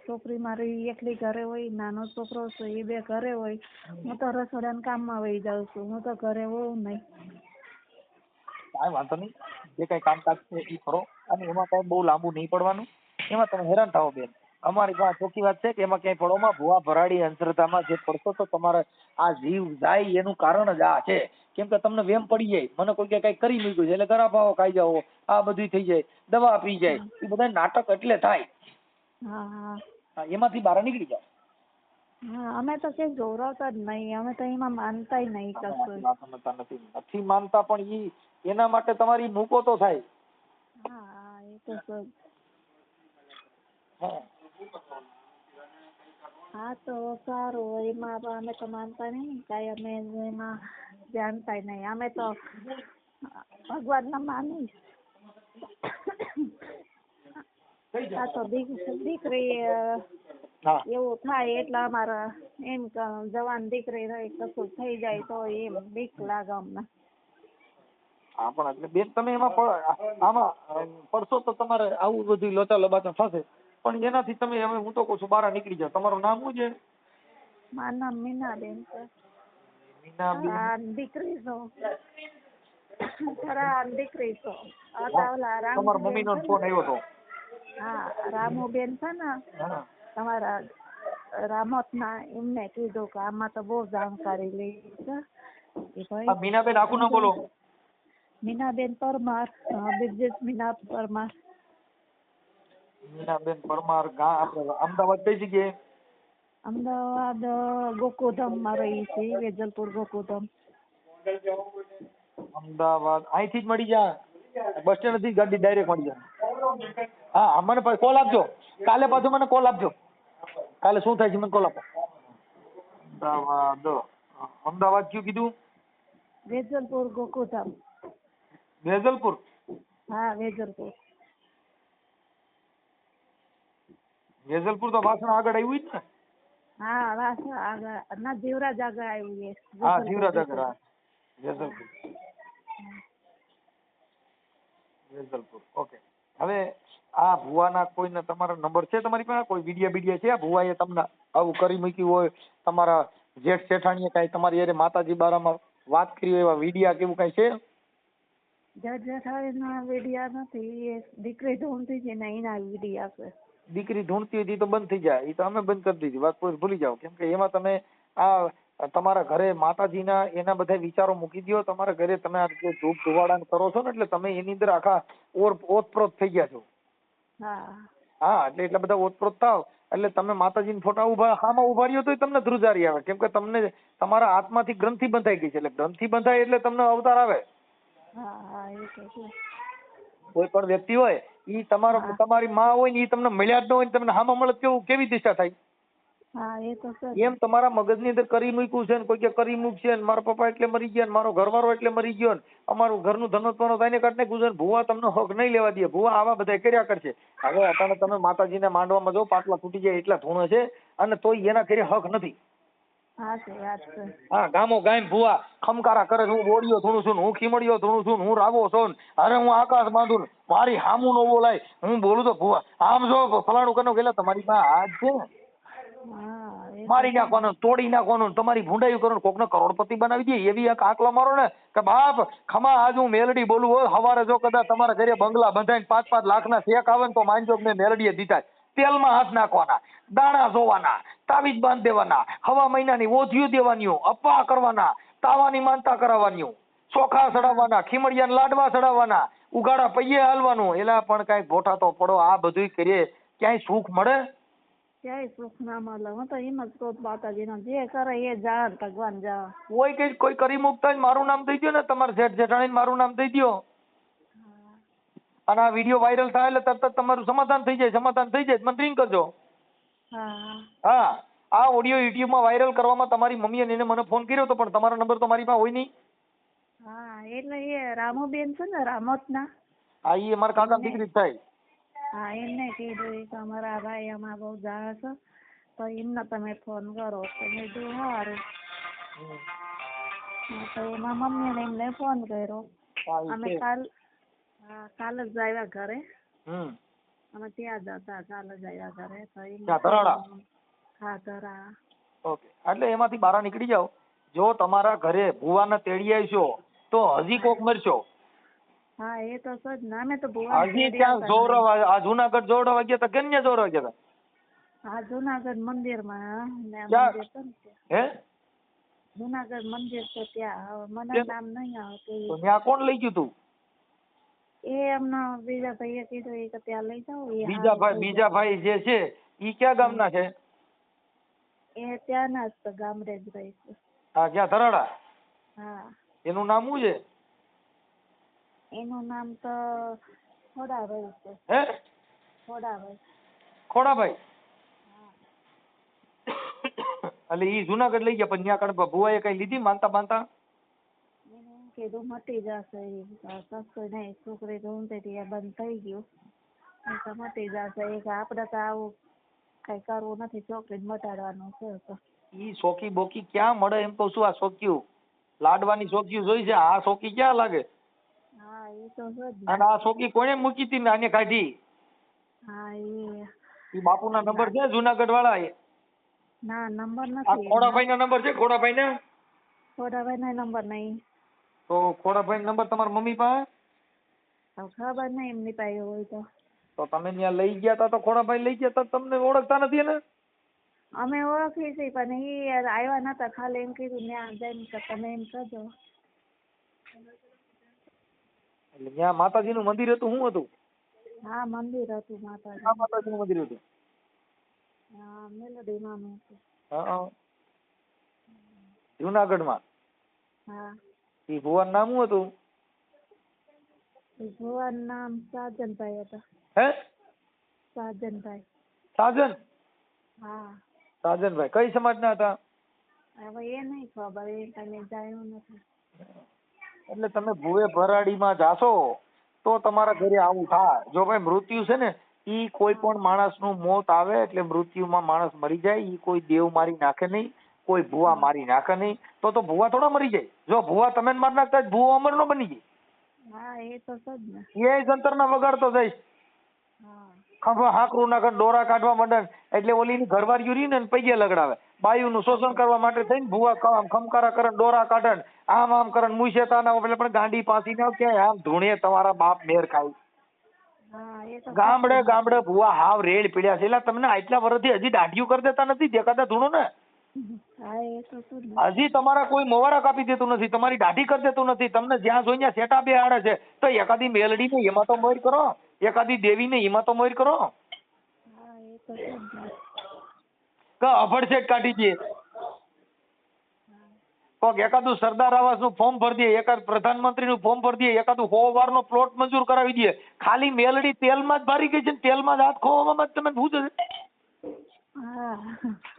છોકરી મારી એકલી ઘરે હોય, નાનો છોકરો છે એ 2 ઘરે હોય. હું તો રસોડાના કામમાં વહી જાઉં છું, હું તો ઘરે હોઉં નહીં. કાંઈ વાંધો નહીં, જે કાંઈ કામકાજ છે એ કરો અને એમાં કાંઈ બહુ લાંબુ નહીં પડવાનું. એમાં તમે હેરાન થાઓ બેન. અમારી પાસે ચોખ્ખી વાત છે કે એમાં ક્યાંય પડોમાં ભુવા ભરાડી અંધશ્રદ્ધામાં જે પડશો તો તમારે આ જીવ જાય એનું કારણ જ આ છે. કેમ કે તમને વેમ પડી જાય, મને કોઈ કઈ કરી મૂક્યું છે એટલે ગરાફાઓ ખાઈ જાઓ, આ બધું થઈ જાય, દવા પી જાય, એ બધા નાટક એટલે થાય. હા એમાંથી બહાર નીકળી જાઓ. હા અમે તો કઈ જોરાવતા જ નહીં, અમે તો એમાં માનતાય નહીં કશું. નથી માનતા પણ ઈ એના માટે તમારી મૂકો તો થાય. હા એ તો છે. હા તો સારું, એમાં અમે તો માનતા નહીં કાંઈ, અમે એમાં જાણતા નહીં, અમે તો ભગવાનને માની. આ તો દીકરી એવું થાય એટલે અમારે એમ જવાન દીકરી રહી કશું થઈ જાય તો એમ બીક લાગે અમને. હા પણ એટલે બેન તમે એમાં આમાં પડશો તો તમારે આવું બધું લોચા લબાચા થશે, પણ એનાથી તમે હવે હું તો કહું છું બહાર નીકળી જાઓ. તમારું નામ શું છે? મારું નામ મીનાબેન છે. મીનાબેન દીકરી છો ખરા દીકરી છો. તમારા મમ્મીનો ફોન આવ્યો હતો. હા રામુબેન છે ને તમારા રામોતના, એમને કીધું કે આમાં તો બહુ જાણકારી લઈ છે. મીનાબેન આખું ના બોલો. મીનાબેન પરમાર, બિરજેશ મીના પરમાર. મીનાબેન પરમાર આપણે અમદાવાદ કઈ જગ્યાએ? અમદાવાદ ગોકુધામમાં રહી છે, વેજલપુર ગોકુધામ. અમદાવાદ અહીંથી જ મળી જાય, બસ સ્ટેન્ડ થી ગાડી ડાયરેક્ટ મળી જાય. હા મને કોલ આપજો કાલે, પાછું મને કોલ આપજો કાલે શું થાય છે મને કોલ આપો. અમદાવાદ કયું કીધું? વેજલપુર ગોકુધામ. વેજલપુર? હા વેજલપુર. વેજલપુર તો વાસણ આગળ આવ્યું જ ને? હા વાસણ આગળ ના, જીવરાજ આગળ આવ્યું છે. હા જીવરાજ આગળ. હા વેજલપુર. વેજલપુર ઓકે. હવે આ ભુવાના કોઈને તમારા નંબર છે તમારી પાસે? કોઈ વિડિયા છે આ ભુવાએ તમને આવું કરી મૂક્યું હોય, તમારા જેઠ જેઠાણીએ કાંઈ તમારી યારે માતાજી બારામાં વાત કરી હોય એવા વિડિયા કેવું કાંઈ છે? જેઠ જેઠાણીના વિડિયા નથી, એ દીકરી ઢૂંઢતી છે ને એના વિડિયા છે. દીકરી ઢૂંઢતી હતી તો બંધ થઈ જાય, એ તો અમે બંધ કરી દીધી વાત, ભૂલી જાઓ. કેમ કે એમાં તમે આ તમારા ઘરે માતાજીના એના બધા વિચારો મૂકી દો. તમારા ઘરે તમે આ જે ધૂપ ધુવાડા કરો છો ને એટલે તમે એની અંદર આખા ઓતપ્રોત થઈ ગયા છો. હા એટલે એટલા બધા ઓતપ્રોત થાવ એટલે તમે માતાજીના ફોટા સામા ઉભા રહ્યો તો તમને ધ્રુજારી આવે. કેમ કે તમને તમારા આત્માથી ગ્રંથિ બંધાઈ ગઈ છે, એટલે ગ્રંથિ બંધાય એટલે તમને અવતાર આવે. કોઈ પણ વ્યક્તિ હોય ઈ તમારી માં હોય ને ઈ તમને મળ્યા જ ન હોય, તમને હામાં મળે કેવી દિશા થાય? એમ તમારા મગજની અંદર કરી મૂક્યું છે ને કોઈ કે કરી મૂકશે ને મારા પપ્પા એટલે મરી ગયા, મારો ઘરવાળો એટલે મરી ગયો, ને અમારું ઘરનું ધનોત્પન્ન થાય ને કાઢ નાખ્યું છે. ભુવા તમને હક નહીં લેવા દે. ભુવા આવા બધા કર્યા કરશે. હવે અટાણે તમે માતાજીને માંડવામાં જો પાટલા તૂટી જાય એટલા ધૂણો છે અને તોય એના ઘરે હક નથી. હા ગામો ગામ ભુવા ખમકારા કરે છે, હું બોડીયો ધૂણું છું, હું ખીમડીયો ધૂણું છું, હું રાવો છું, અરે હું આકાશ બાંધું, મારી હામું નો બોલાય, હું બોલું તો ભુવા આમ જો ફલાણું કનો ગયેલા. તમારી પાસે હાથ છે ને મારી નાખવાનું, તોડી નાખવાનું, તમારી ભૂંડાઈ કરવાનું, કોકને કરોડપતિ બનાવી દે એવી એક આંકલો મારો ને કે બાપ ખમા આજ હું મેલડી બોલું હોય. હવારે જો કદાચ તમારા ઘરે બંગલા બંધાઈને 5-5 લાખના ચેક આવે ને તો માનજો મેં મેલડીએ દીધા. તેલમાં હાથ નાખવાના, દાણા જોવાના, તાવીજ બાંધ દેવાના, હવા મહિનાની ઓધિયું દેવાની, અપ્પા કરવાના, તાવાની માનતા કરાવવાની, ચોખા ચડાવવાના, ખીમડિયા લાડવા ચડાવવાના, ઉગાડા પૈયે હાલવાનું. એલા પણ કઈ ગોઠા તો પડો. આ બધું કરીએ ક્યાંય સુખ મળે? ક્યાંય સુખ ના મળે. હું તો એમ જ કહું માતાજીના જે કરે એ જાણ ભગવાન જાણ. કોઈ કરી મૂકતા મારું નામ દઈ દો ને, તમારે જેઠ જેઠાણી મારું નામ દઈ દો અને આ વિડીયો વાયરલ થાય એટલે તરત તમારું સમાધાન થઈ જાય. મને રિંગ કરજો. હા આ ઓડિયો યુટ્યુબમાં વાયરલ કરવામાં તમારી મમ્મીએ એને મને ફોન કર્યો હતો પણ તમારો નંબર તો મારી પાસે હોય નહીં. એટલે એ રામુબેન છે ને રામોતના, હા એ અમારા કાકા દીકરી જ થાય. હા એમને કીધું કે અમારા ભાઈ આમાં બહુ જાણે છે તો એમને તમે ફોન કરો. તો મેં કીધું સારું. તો એમાં મમ્મીને એમને ફોન કર્યો. અમે કાલે જ આવ્યા ઘરે. અમે ત્યાં જ હતા, કાલે જ આવ્યા ઘરે. તો એમ હા ધરા. ઓકે એટલે એમાંથી બહાર નીકળી જાઓ. જો તમારા ઘરે ભુવાને તેડી આવશો તો હજી કોક મરશો. હા એ તો સજ ના. અમે તો ભુવા હજી ત્યાં જોરવા આ જુનાગઢ જોરવા ગયા હતા, કેન્યા જોરવા ગયા હતા? હા જુનાગઢ મંદિરમાં ને ક્યાં? મંદિર છે ને ત્યાં. હે જુનાગઢ મંદિર છે ત્યાં. હવે મને કેમ? નામ નહીં આવતું. તો ત્યાં કોણ લઈ ગયું તું? એ એમનો બીજા ભાઈએ કીધું એ કે ત્યાં લઈ જાઓ. એ બીજા ભાઈ જે છે ઈ કયા ગામના છે? એ ત્યાંના જ તો ગામડે જ રહે છે. હા ક્યાં ધરાડા? હા એનું નામ શું છે? એનું નામ તો ખોડાભાઈ છે. હે ખોડાભાઈ. ખોડાભાઈ? એટલે ઈ જુનાગઢ લઈ ગયા, પણ ત્યાં કણ ભુવાએ કઈ લીધી માનતા બાંધતા? એને એમ કીધું મટી જશે. કશું નહીં, છોકરી ઢૂંઢતી હતી એ બંધ થઈ ગયું. એ તો મટી જશે. એ કે આપણે તો આવું કઈ કરવું નથી, છોકરીને મટાડવાનું છે. તો ઈ સોકી બોકી ક્યાં મળે એમ કહું છું. આ સોકીયું લાડવાની સોકીયું જોઈ છે, આ સોકી ક્યાં લાગે? હા એ તો છે જ ને. અને આ સોકી કોણે મૂકી હતી ને આને કાઢી? હા ઈ બાપુના નંબર છે જુનાગઢ વાળા? ના નંબર આ નથી. ખોડાભાઈ ના નંબર છે? ખોડાભાઈ ને ખોડાભાઈ નો નંબર નહીં. તો ખોડાભાઈ નંબર તમારા મમ્મી પાસે? હવે ખબર નહીં એમની પાસે હોય તો તમે ત્યાં લઈ ગયા તા તો ખોડાભાઈ લઈ ગયા તા, તમને ઓળખતા નથી ને? અમે ઓળખી છીએ પણ એ આવ્યા નતા. ખાલી એમ કીધું ત્યાં જઈને કે તમે એમ કરજો. એટલે ત્યાં માતાજીનું મંદિર હતું, શું હતું? હા મંદિર હતું માતાજી. આ માતાજીનું મંદિર હતું. હા મેલોડી નાનું હતું. હા જુનાગઢમાં. હા ઈ ભુવાનું નામ શું હતું? ભુવાનું નામ સાજનભાઈ હતા. હે સાજનભાઈ. સાજન? હા સાજનભાઈ કઈ સમાજના હતા? હવે એ નહીં ખબર, એ કઈ જાણ્યું નથી. એટલે તમે ભુવે ભરાડીમાં જાશો તો તમારા ઘરે આવું થાય. જો ભાઈ મૃત્યુ છે ને ઈ કોઈ પણ માણસનું મોત આવે એટલે મૃત્યુમાં માણસ મરી જાય, ઈ કોઈ દેવ મારી નાખે નહીં, કોઈ ભુવા મારી નાખે નહીં. તો ભુવા થોડા મરી જાય? જો ભુવા તમે મારી નાખતા ભુવા અમર નો બની જાય. હા એ તો છે જ ને. એ જંતરના વગાડતો જઈશ. હા ખંભા હાકરું નાખે, ડોરા કાઢવા માંડે એટલે ઓલી ઘરવાળીઓ રહી ને પૈગે લગડાવે. બાયુનું શોષણ કરવા માટે થઈને ભુવા ખમકારા કરે, ડોરા કાઢે, આમ કરે, મુસેતાના એટલે પણ ગાંડી પાસી ના ક્યાંય આમ ધૂણે તમારા બાપ મેર ખાય. હા એ તો ગામડે ગામડે ભુવા હાવ રેડ પીડ્યા છે. એટલે તમને આટલા વર્ષથી હજી દાઢિયું કરી દેતા નથી? દેખાતા ધૂણો ને હા એ તો છે જ ને. હજી તમારા કોઈ મોવારા કાપી દેતું નથી, તમારી દાઢી કરી દેતું નથી. તમને જ્યાં જોઈ ત્યાં સેટા બે આડે છે. તો એકાદી મેલડી ને એમાં તો મોર કરો, એકાદી દેવી ને એમાં તો મોર કરો. હા એ તો છે જ ને. કે અભડસેટ કાઢી દે, કોક એકાદું સરદાર આવાસ નું ફોર્મ ભરી દે, એકાદ પ્રધાનમંત્રી નું ફોર્મ ભરી દે, એકાદું 100 વાર નો પ્લોટ મંજૂર કરાવી દે. ખાલી મેલડી તેલમાં જ ભારી ગઈ છે ને તેલમાં જ હાથ ખોવામાં તમે ભૂત. હા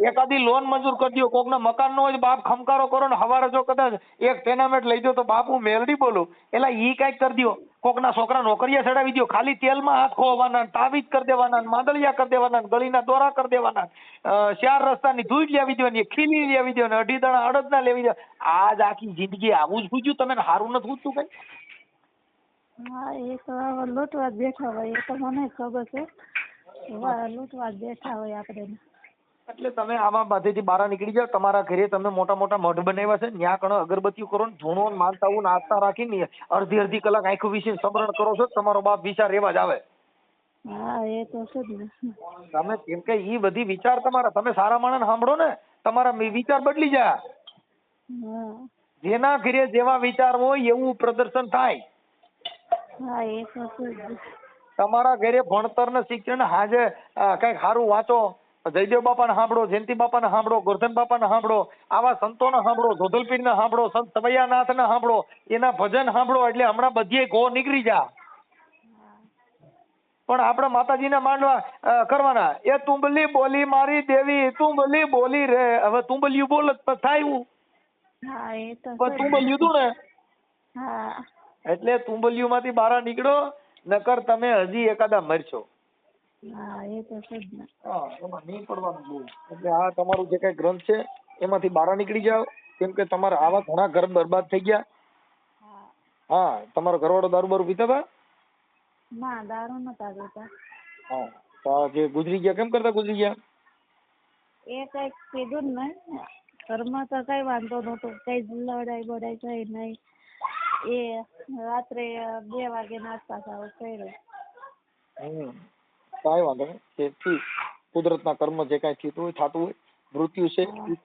એકાદી લોન મંજૂર કરી દો. કોકના મકાન નો હોય બાપ ખમકારો કરો ને હવારે જો કદાચ એક ટેનામેન્ટ લઈ દો તો બાપ હું મેલડી બોલું. એટલે ઈ કઈક કરી દો. કોકના છોકરા નોકરીએ ચડાવી દો. ખાલી તેલમાં હાથ ખોવાના, તાવીજ કરી દેવાના, માંદળિયા કરી દેવાના, ગળીના દોરા કરી દેવાના, 4 રસ્તાની ધૂળ લેવી દેવાની, ખીલી લેવી દેવાની, 2.5 દાણા અડદના લેવી દેવા. આજ આખી જિંદગી આવું જ પૂછ્યું તમે? હારું નથી પૂછતું કઈ? હા એ તો હવે લૂંટવા જ બેઠા હોય. એ તો મને ખબર છે. લૂંટવા જ બેઠા હોય આપણે. એટલે તમે આમાં બધેથી બહાર નીકળી જાવ. તમારા ઘરે તમે મોટા મોટા મઢ બનાવ્યા છે, ત્યાં કણ અગરબત્તીઓ કરો ને ધૂણો માનતા હું આસ્થા રાખીને અડધી કલાક આંખું વિશે સમરણ કરો છો, તમારો બાપ વિચાર એવા જ આવે. હા એ તો છે જ ને. તમે કેમ કે ઈ બધી વિચાર તમારા, તમે સારા માણસ સાંભળો ને તમારા વિચાર બદલી જાય. હા જેના ઘરે જેવા વિચાર હોય એવું પ્રદર્શન થાય. હા એ તો છે જ. તમારા ઘરે ભણતર ને શિક્ષણ હાજે કઈક સારું વાંચો, જયદેવ બાપાને સાંભળો, જયંતિ બાપાને સાંભળો, ગોરધન બાપાને સાંભળો, આવા સંતોને સાંભળો, ધોધલપીરને સાંભળો, સંત સવૈયાનાથને સાંભળો, એના ભજન સાંભળો એટલે હમણાં બધીએ ઘો નીકળી જા. પણ આપણે માતાજીને માંડવા કરવાના. એ તુંબલી બોલી મારી દેવી, તુંબલી બોલી રે. હવે તુંબલિયું બોલ થાય એવું. હા એ તો પણ તુંબલિયું તું ને હા એટલે તુંબલિયું માંથી બહાર નીકળો, નકર તમે હજી એકાદા મરશો. હા એ તો છે જ ને. હા એમાં નહીં પડવાનું બહુ. એટલે આ તમારું જે કઈ ગ્રંથ છે એમાંથી બહાર નીકળી જાઓ. કેમ કે તમારા આવા ઘણા ઘર બરબાદ થઈ ગયા. હા તમારો ઘરવાળો દારૂ બારૂ પીતા હતા? ના દારૂ નતા પીતા. હા તો જે ગુજરી ગયા કેમ કરતા ગુજરી ગયા? એ કઈક કીધું ને ઘરમાં તો કઈ વાંધો નતો, કઈ લડાઈ બડાઈ કઈ નહીં. એ રાત્રે 2 વાગે નાસ્તા ખાવા કર્યો. કાંઈ વાંધો નહીં. ઠીક. કુદરતના કર્મ જે કાંઈ થતું હોય થતું હોય. મૃત્યુ છે એ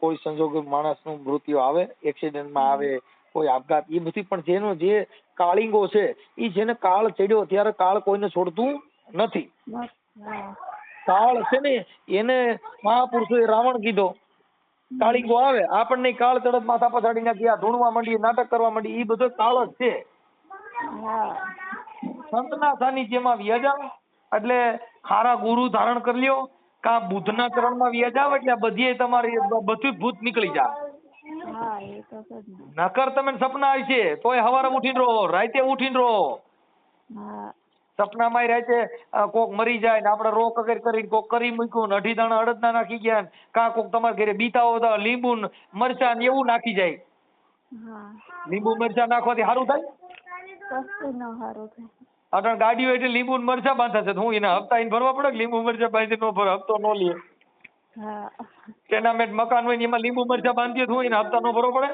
કોઈ સંજોગે માણસનું મૃત્યુ આવે, એક્સિડન્ટમાં આવે, કોઈ આપઘાત, એ બધી પણ જેનો જે કાળિંગો છે એ જેને કાળ ચડ્યો ત્યારે કાળ કોઈને છોડતું નથી. કાળ છે ને એને મહાપુરુષોએ રાવણ કીધો. કાળિંગો આવે આપણને કાળ ચડત માથા પછાડી નાખી, આ ધૂણવા માંડી, નાટક કરવા માંડી, એ બધો કાળ જ છે. સંતના સાનિધ્યમાં વ્યાજાવ એટલે ખારા ગુરુ ધારણ કરી લ્યો, કા બુદ્ધના ચરણમાં વ્યાજાવ એટલે બધી તમારી બધું ભૂત નીકળી જાય. નકર તમે સપના આવી છે તોય હવારે ઉઠીને રહો, રાતે ઉઠીને રહો. સપનામાં રાતે કોક મરી જાય ને આપણે રો કગર કરીને કોક કરી મૂક્યું ને 2 દાણા અડદના નાખી ગયા ને કા કોક તમારા ઘરે બીતાઓ તો લીંબુ ને મરચા ને એવું નાખી જાય. લીંબુ મરચા નાખવાથી સારું થાય? અટણ ગાડીઓ એટલે લીંબુ ને મરચા બાંધા છે, હું એના હપ્તા એને ભરવા પડે? લીંબુ મરચા બાંધી નો ભરે, હપ્તો નો લે. ટેનામેન્ટ મકાન હોય ને એમાં લીંબુ મરચા બાંધીએ હું એના હપ્તા નો ભરવો પડે?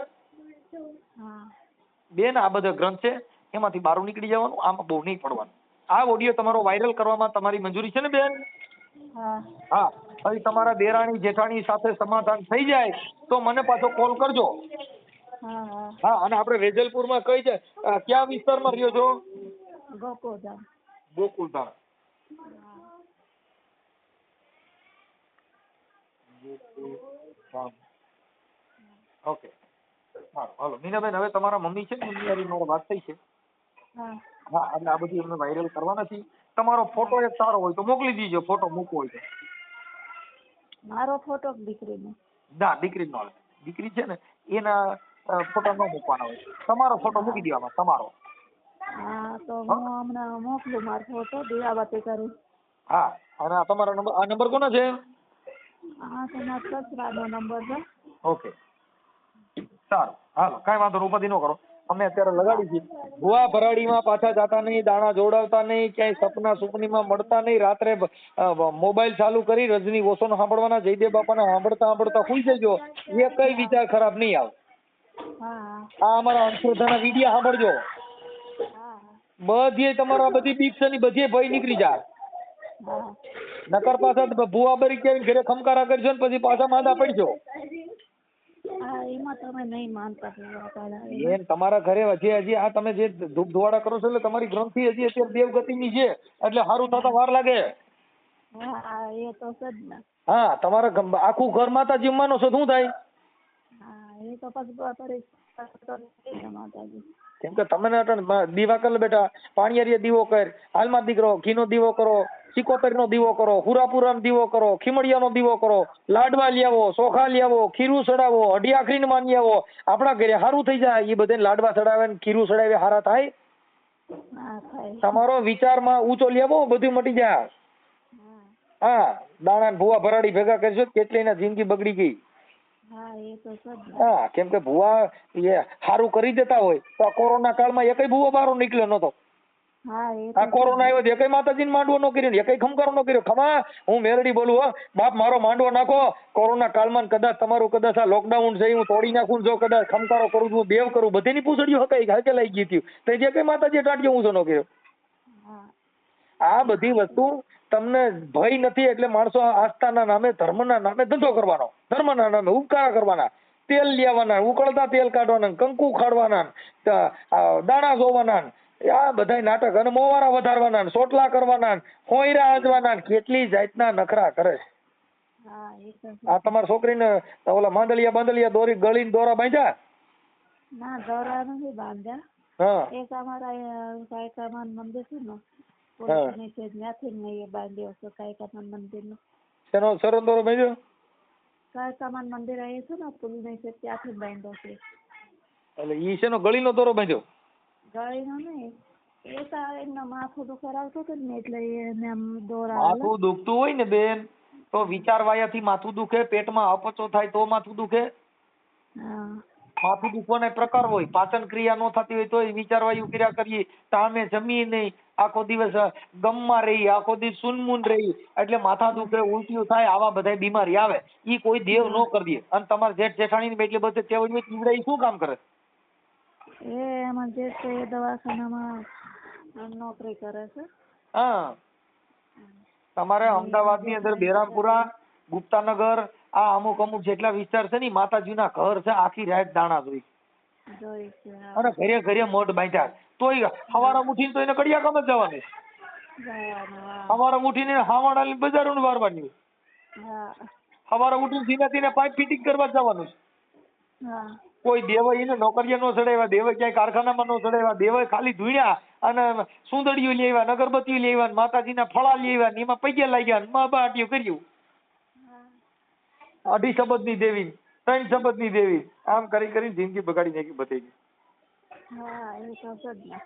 બેન આ બધા ગ્રંથ છે એમાંથી બહાર નીકળી જવાનું, આમાં બહુ નહીં પડવાનું. આ ઓડિયો તમારો વાયરલ કરવામાં તમારી મંજૂરી છે ને બેન? હા. પછી તમારા દેરાણી જેઠાણી સાથે સમાધાન થઈ જાય તો મને પાછો કોલ કરજો. હા. અને આપણે વેજલપુરમાં કઈ છે, કયા વિસ્તારમાં રહ્યો છો? ગોકુલધામ. ગોકુલધામ. ઓકે. હાલો મીનાબેન, હવે તમારા મમ્મી છે ને એમની મારી વાત થઈ છે. હા, એટલે આ બધી અમને વાયરલ કરવાના છે. તમારો ફોટો એક સારો હોય તો મોકલી દીજો, ફોટો મૂકવો હોય તો. મારો ફોટો દીકરીનો? ના, દીકરીનો આવે. દીકરી છે ને એના ફોટા ન મૂકવાના હોય, તમારો ફોટો મૂકી દેવાનો, તમારો. હા, તો હું હમણાં મોકલું મારો ફોટો, દીવાબત્તી કરું. હા, અને આ તમારો નંબર, આ નંબર કોનો છે? હા, તો મારા સસરાનો નંબર છે. ઓકે, સારું. હાલો, કાંઈ વાંધો નહીં, ઉપાધિ ન કરો. અમે અત્યારે લગાડી છીએ. ભુવા ભરાડીમાં પાછા જાતા નહીં, દાણા જોડાવતા નહીં, ક્યાંય સપના સુપનીમાં મળતા નહીં. રાત્રે મોબાઈલ ચાલુ કરી રજની ઓશોનો સાંભળવાના, જયદેવ બાપાના સાંભળતા સુઈ જજો. એ કઈ વિચાર ખરાબ નહીં આવે. આ અમારા અંશોધાના વિડિયા સાંભળજો. બધી તમારા બધી બીક છે ને બધી ભય નીકળી જાય. નકર પાછા ભુવા બરી કે ઘરે ખમકારા કરજો ને પછી પાછા માંદા પડજો. એમ તમારા ઘરે હજી આ તમે જે ધૂપ ધુવાડા કરો છો એટલે તમારી ગ્રંથિ હજી અત્યારે દેવગતિની છે એટલે સારું થતા વાર લાગે. હા, તમારા આખું ઘર માતાજી માનો છો શું થાય? કેમ કે તમે દીવા કર બેટા, પાણીયારીએ દીવો કર, હાલમાં દીકરો ઘીનો દીવો કરો, સિકોતરીનો દીવો કરો, હુરાપુરાનો દીવો કરો, ખીમડિયાનો દીવો કરો, લાડવા લઈ આવો, ચોખા લઈ આવો, ખીરું ચડાવો, અઢી આખરીને માની આવો. આપણા ઘરે સારું થઈ જાય. એ બધે લાડવા ચડાવે ને ખીરું ચડાવે સારા થાય. તમારો વિચારમાં ઊંચો લઈ આવો, બધું મટી જાય. હા, દાણા ભુવા ભરાડી ભેગા કરશો કેટલી ના જિંદગી બગડી ગઈ. હા, કેમ કે ભુવા એ સારું કરી દેતા હોય તો કોરોના કાળમાં એકય ભુવા બહાર નીકળ્યો નતો. આ કોરોના આવ્યો એકય માતાજીને માંડવો ન કર્યો, એકય ખમકારો ન કર્યો. ખમા, હું મેરડી બોલું હો બાપ, મારો માંડવો નાખો. કોરોના કાળમાં કદાચ તમારું કદાચ આ લોકડાઉન છે હું તોડી નાખું, જો કદાચ ખમકારો કરું છું, દેવ કરું, બધીની પૂછડ્યું હકાઈ હકેલાઈ ગઈ હતી તો જે કઈ માતાજી ટાંટ્યો હું ન કર્યો. આ બધી વસ્તુ તમને ભય નથી એટલે માણસો આસ્થાના નામે, ધર્મના નામે ધંધો કરવાનો, ધર્મના નામે ઉપકાર કરવાના, તેલ લેવાના, ઉકળતા તેલ કાઢવાના, કંકુ ખાડવાના, દાણા જોવાના, આ બધા નાટક અને મોવારા વધારવાના, સોટલા કરવાના, હોયરા આંજવાના, કેટલી જાતના નખરા કરે. આ તમારી છોકરીને ઓલા માંદલિયા બાંદલિયા દોરી ગળીને દોરા બાંધ્યા? ના, દોરા નથી બાંધ્યા. હા, એક અમારા કાયકામાન મંદિર છે ને, ત્યાંથી બાંધ્યો છે. કાયકામાન મંદિર નો શેનો સરસ દોરો બાંધ્યો? કાયકામાન મંદિર અહીં છે ને પુલ નહીં છે ત્યાંથી બાંધ્યો છે. એટલે ઈ શેનો ગળીનો દોરો બાંધ્યો? ગળીનો નહીં, એ તો એમના માથું દુખરાવતું હતું ને એટલે એને આમ દોરા. માથું દુખતું હોય ને બેન તો વિચાર વાયાથી માથું દુખે, પેટમાં અપચો થાય તો માથું દુખે. માથું દુખવાના પ્રકાર હોય, પાચન ક્રિયા ન થતી હોય તો વિચાર વાયુ ક્રિયા કરીએ, ટામે જમીએ નહીં, આખો દિવસ ગમમાં રહી, આખો દિવસ સુનમુન રહી એટલે માથા દુખે, ઉલટીઓ થાય, આવા બધા બીમારી આવે. ઈ કોઈ દેવ ન કરી દે. અને તમારે જેઠ જેઠાણી એટલે બધે તેવડી ઈવડે ઈ શું કામ કરે? એમાં જે છે દવાખાનામાં નોકરી કરે છે. હા, તમારે અમદાવાદની અંદર બેરામપુરા, ગુપ્તાનગર, આ અમુક જેટલા વિસ્તાર છે ને માતાજીના ઘર છે, આખી રાત દાણા જોઈ જોઈ છે. હા. અને ઘરે ઘરે મોઢ બાંધ્યા. તોય સવારે ઉઠીને તો એને કડિયા કામ જ જવાનું. જવાનું. હા. સવારે ઉઠીને હાવાડાની બજારોને વારવાની. હા. સવારે ઉઠીને ધીમે પાઇપ ફિટિંગ કરવા જવાનું. હા. કોઈ દેવાઈ એને નોકરિયા નો ચડાવ્યા, દેવાઈ ક્યાંય કારખાનામાં નો ચડાવ્યા, દેવાઈ ખાલી ધૂણ્યા અને સુંદડીઓ લઈ આવ્યા, અગરબત્તીઓ લઈ આવ્યા, માતાજીના ફળા લઈ આવ્યા, ને એમાં પૈયા લાગ્યા, મા બાટીઓ કર્યું. 2.5 શબદની દેવી, 3 શબદની દેવી, આમ કરી કરીને જિંદગી બગાડી નાખી બધી. હા એ તો છે જ ને.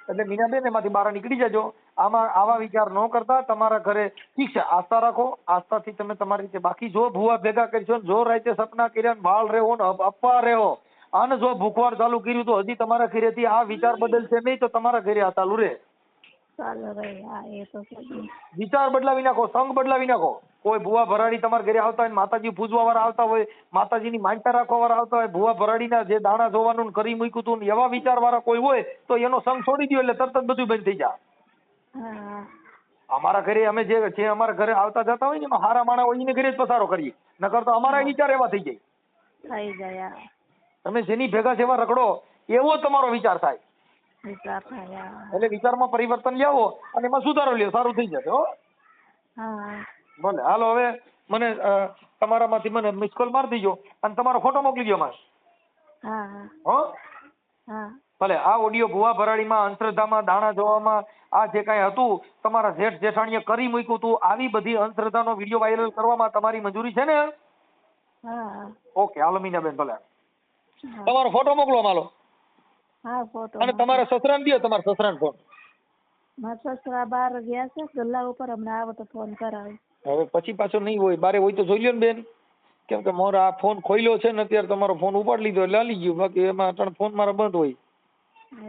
એટલે મીનાબેન એમાંથી બહાર નીકળી જજો. આમાં આવા વિચાર ન કરતા. તમારા ઘરે ઠીક છે, આસ્થા રાખો, આસ્થાથી તમે તમારી રીતે. બાકી જો ભૂવા ભેગા કરશો ને, જો રાતે સપના કર્યા, વાળ રહેવો ને અપવા રહેવો, અને જો ભૂખવાડ ચાલુ કર્યું તો હજી તમારા ઘરેથી આ વિચાર બદલશે નહીં તો તમારા ઘરે આ ચાલુ રહે. ચાલો રે. હા એ તો છે જ ને. વિચાર બદલાવી નાખો, સંગ બદલાવી નાખો. કોઈ ભૂવા ભરાડી તમારા ઘરે આવતા હોય, માતાજી પૂજવા વાળા આવતા હોય, માતાજીની માનતા રાખવા વાળા આવતા હોય, ભૂવા ભરાડીના જે દાણા જોવાનું કરી મૂક્યું હતું ને એવા વિચાર વાળા કોઈ હોય તો એનો સંગ છોડી દો, એટલે તરત જ બધું બંધ થઈ જાય. હા. અમારા ઘરે અમે જે અમારા ઘરે આવતા જતા હોય ને એમાં હારા માણા હોય એને ઘરે જ પસારો કરીએ, નકર તો અમારા વિચાર એવા થઈ જાય. થઈ ગયા. તમે જેની ભેગા સેવા રખડો એવો તમારો વિચાર થાય. વિચાર થયા. એટલે વિચારમાં પરિવર્તન લાવો અને એમાં સુધારો લ્યો, સારું થઈ જશે. હો હા. ભલે, હાલો હવે મને તમારામાંથી મને મિસ કોલ મારી દીજો અને તમારો ફોટો મોકલી દો મને. હા. હો હા. ભલે. આ ઓડિયો ભુવા ભરાડીમાં, અંધશ્રદ્ધામાં, દાણા જોવામાં, આ જે કાંઈ હતું તમારા જેઠ જેઠાણીએ કરી મૂક્યું હતું, આવી બધી અંધશ્રદ્ધાનો વિડીયો વાયરલ કરવામાં તમારી મંજૂરી છે ને? હા. ઓકે, હાલો મીનાબેન, ભલે તમારો ફોટો મોકલો માલો. હા ફોટો. અને તમારા સસરાને દો, તમારા સસરાને ફોન. મારા સસરા બહાર ગયા છે ગલ્લા ઉપર, હમણાં આવે તો ફોન કરાવે. હવે પછી પાછો નહીં હોય, બારે હોય તો જોઈ લ્યો ને બેન, કેમ કે મારો આ ફોન ખોલ્યો છે ને અત્યારે, તમારો ફોન ઉપાડી લીધો એટલે હાલી ગયું, બાકી એમાં ત્રણ ફોન મારા બંધ હોય.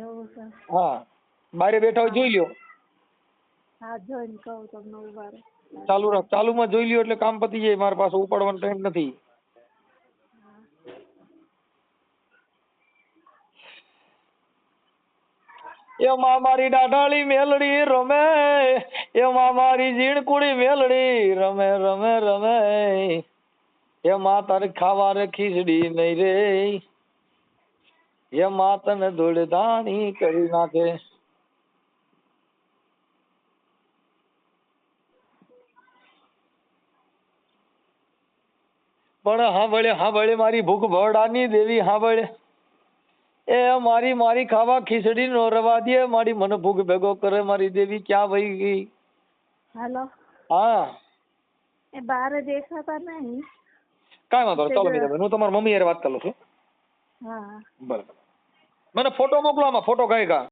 એવું છે. હા, બારે બેઠા હોય જોઈ લ્યો. હા જોઈને કહું તમને ઉભારે. ચાલુ રાખ, ચાલુમાં જોઈ લ્યો એટલે કામ પતી જાય, મારા પાસે ઉપાડવાનો ટાઈમ નથી. એમાં મારી દાઢાળી મેલડી રમે, એમાં મારી ઝીણકુડી મેલડી રમે રમે રમે, એમાં તારે ખાવા રે ખીચડી નહીં રે, એમાં તને દોડધાણી કરી નાખે. પણ હાંભળે મારી ભૂખ ભરડાની દેવી હાંભળે, એ મારી ખાવા ખીચડી નો રવા દે, મારી મને ભૂખ ભેગો કરે, મારી દેવી ક્યાં વહી ગઈ? હાલો. હા એ બહાર દેખાતા નહીં. કાંઈ વાંધો નહીં, ચાલો મીરાબેન, હું તમારા મમ્મી હારે વાત કરું છું. હા. બરાબર, મને ફોટો મોકલો, આમાં ફોટો કાંઈ કા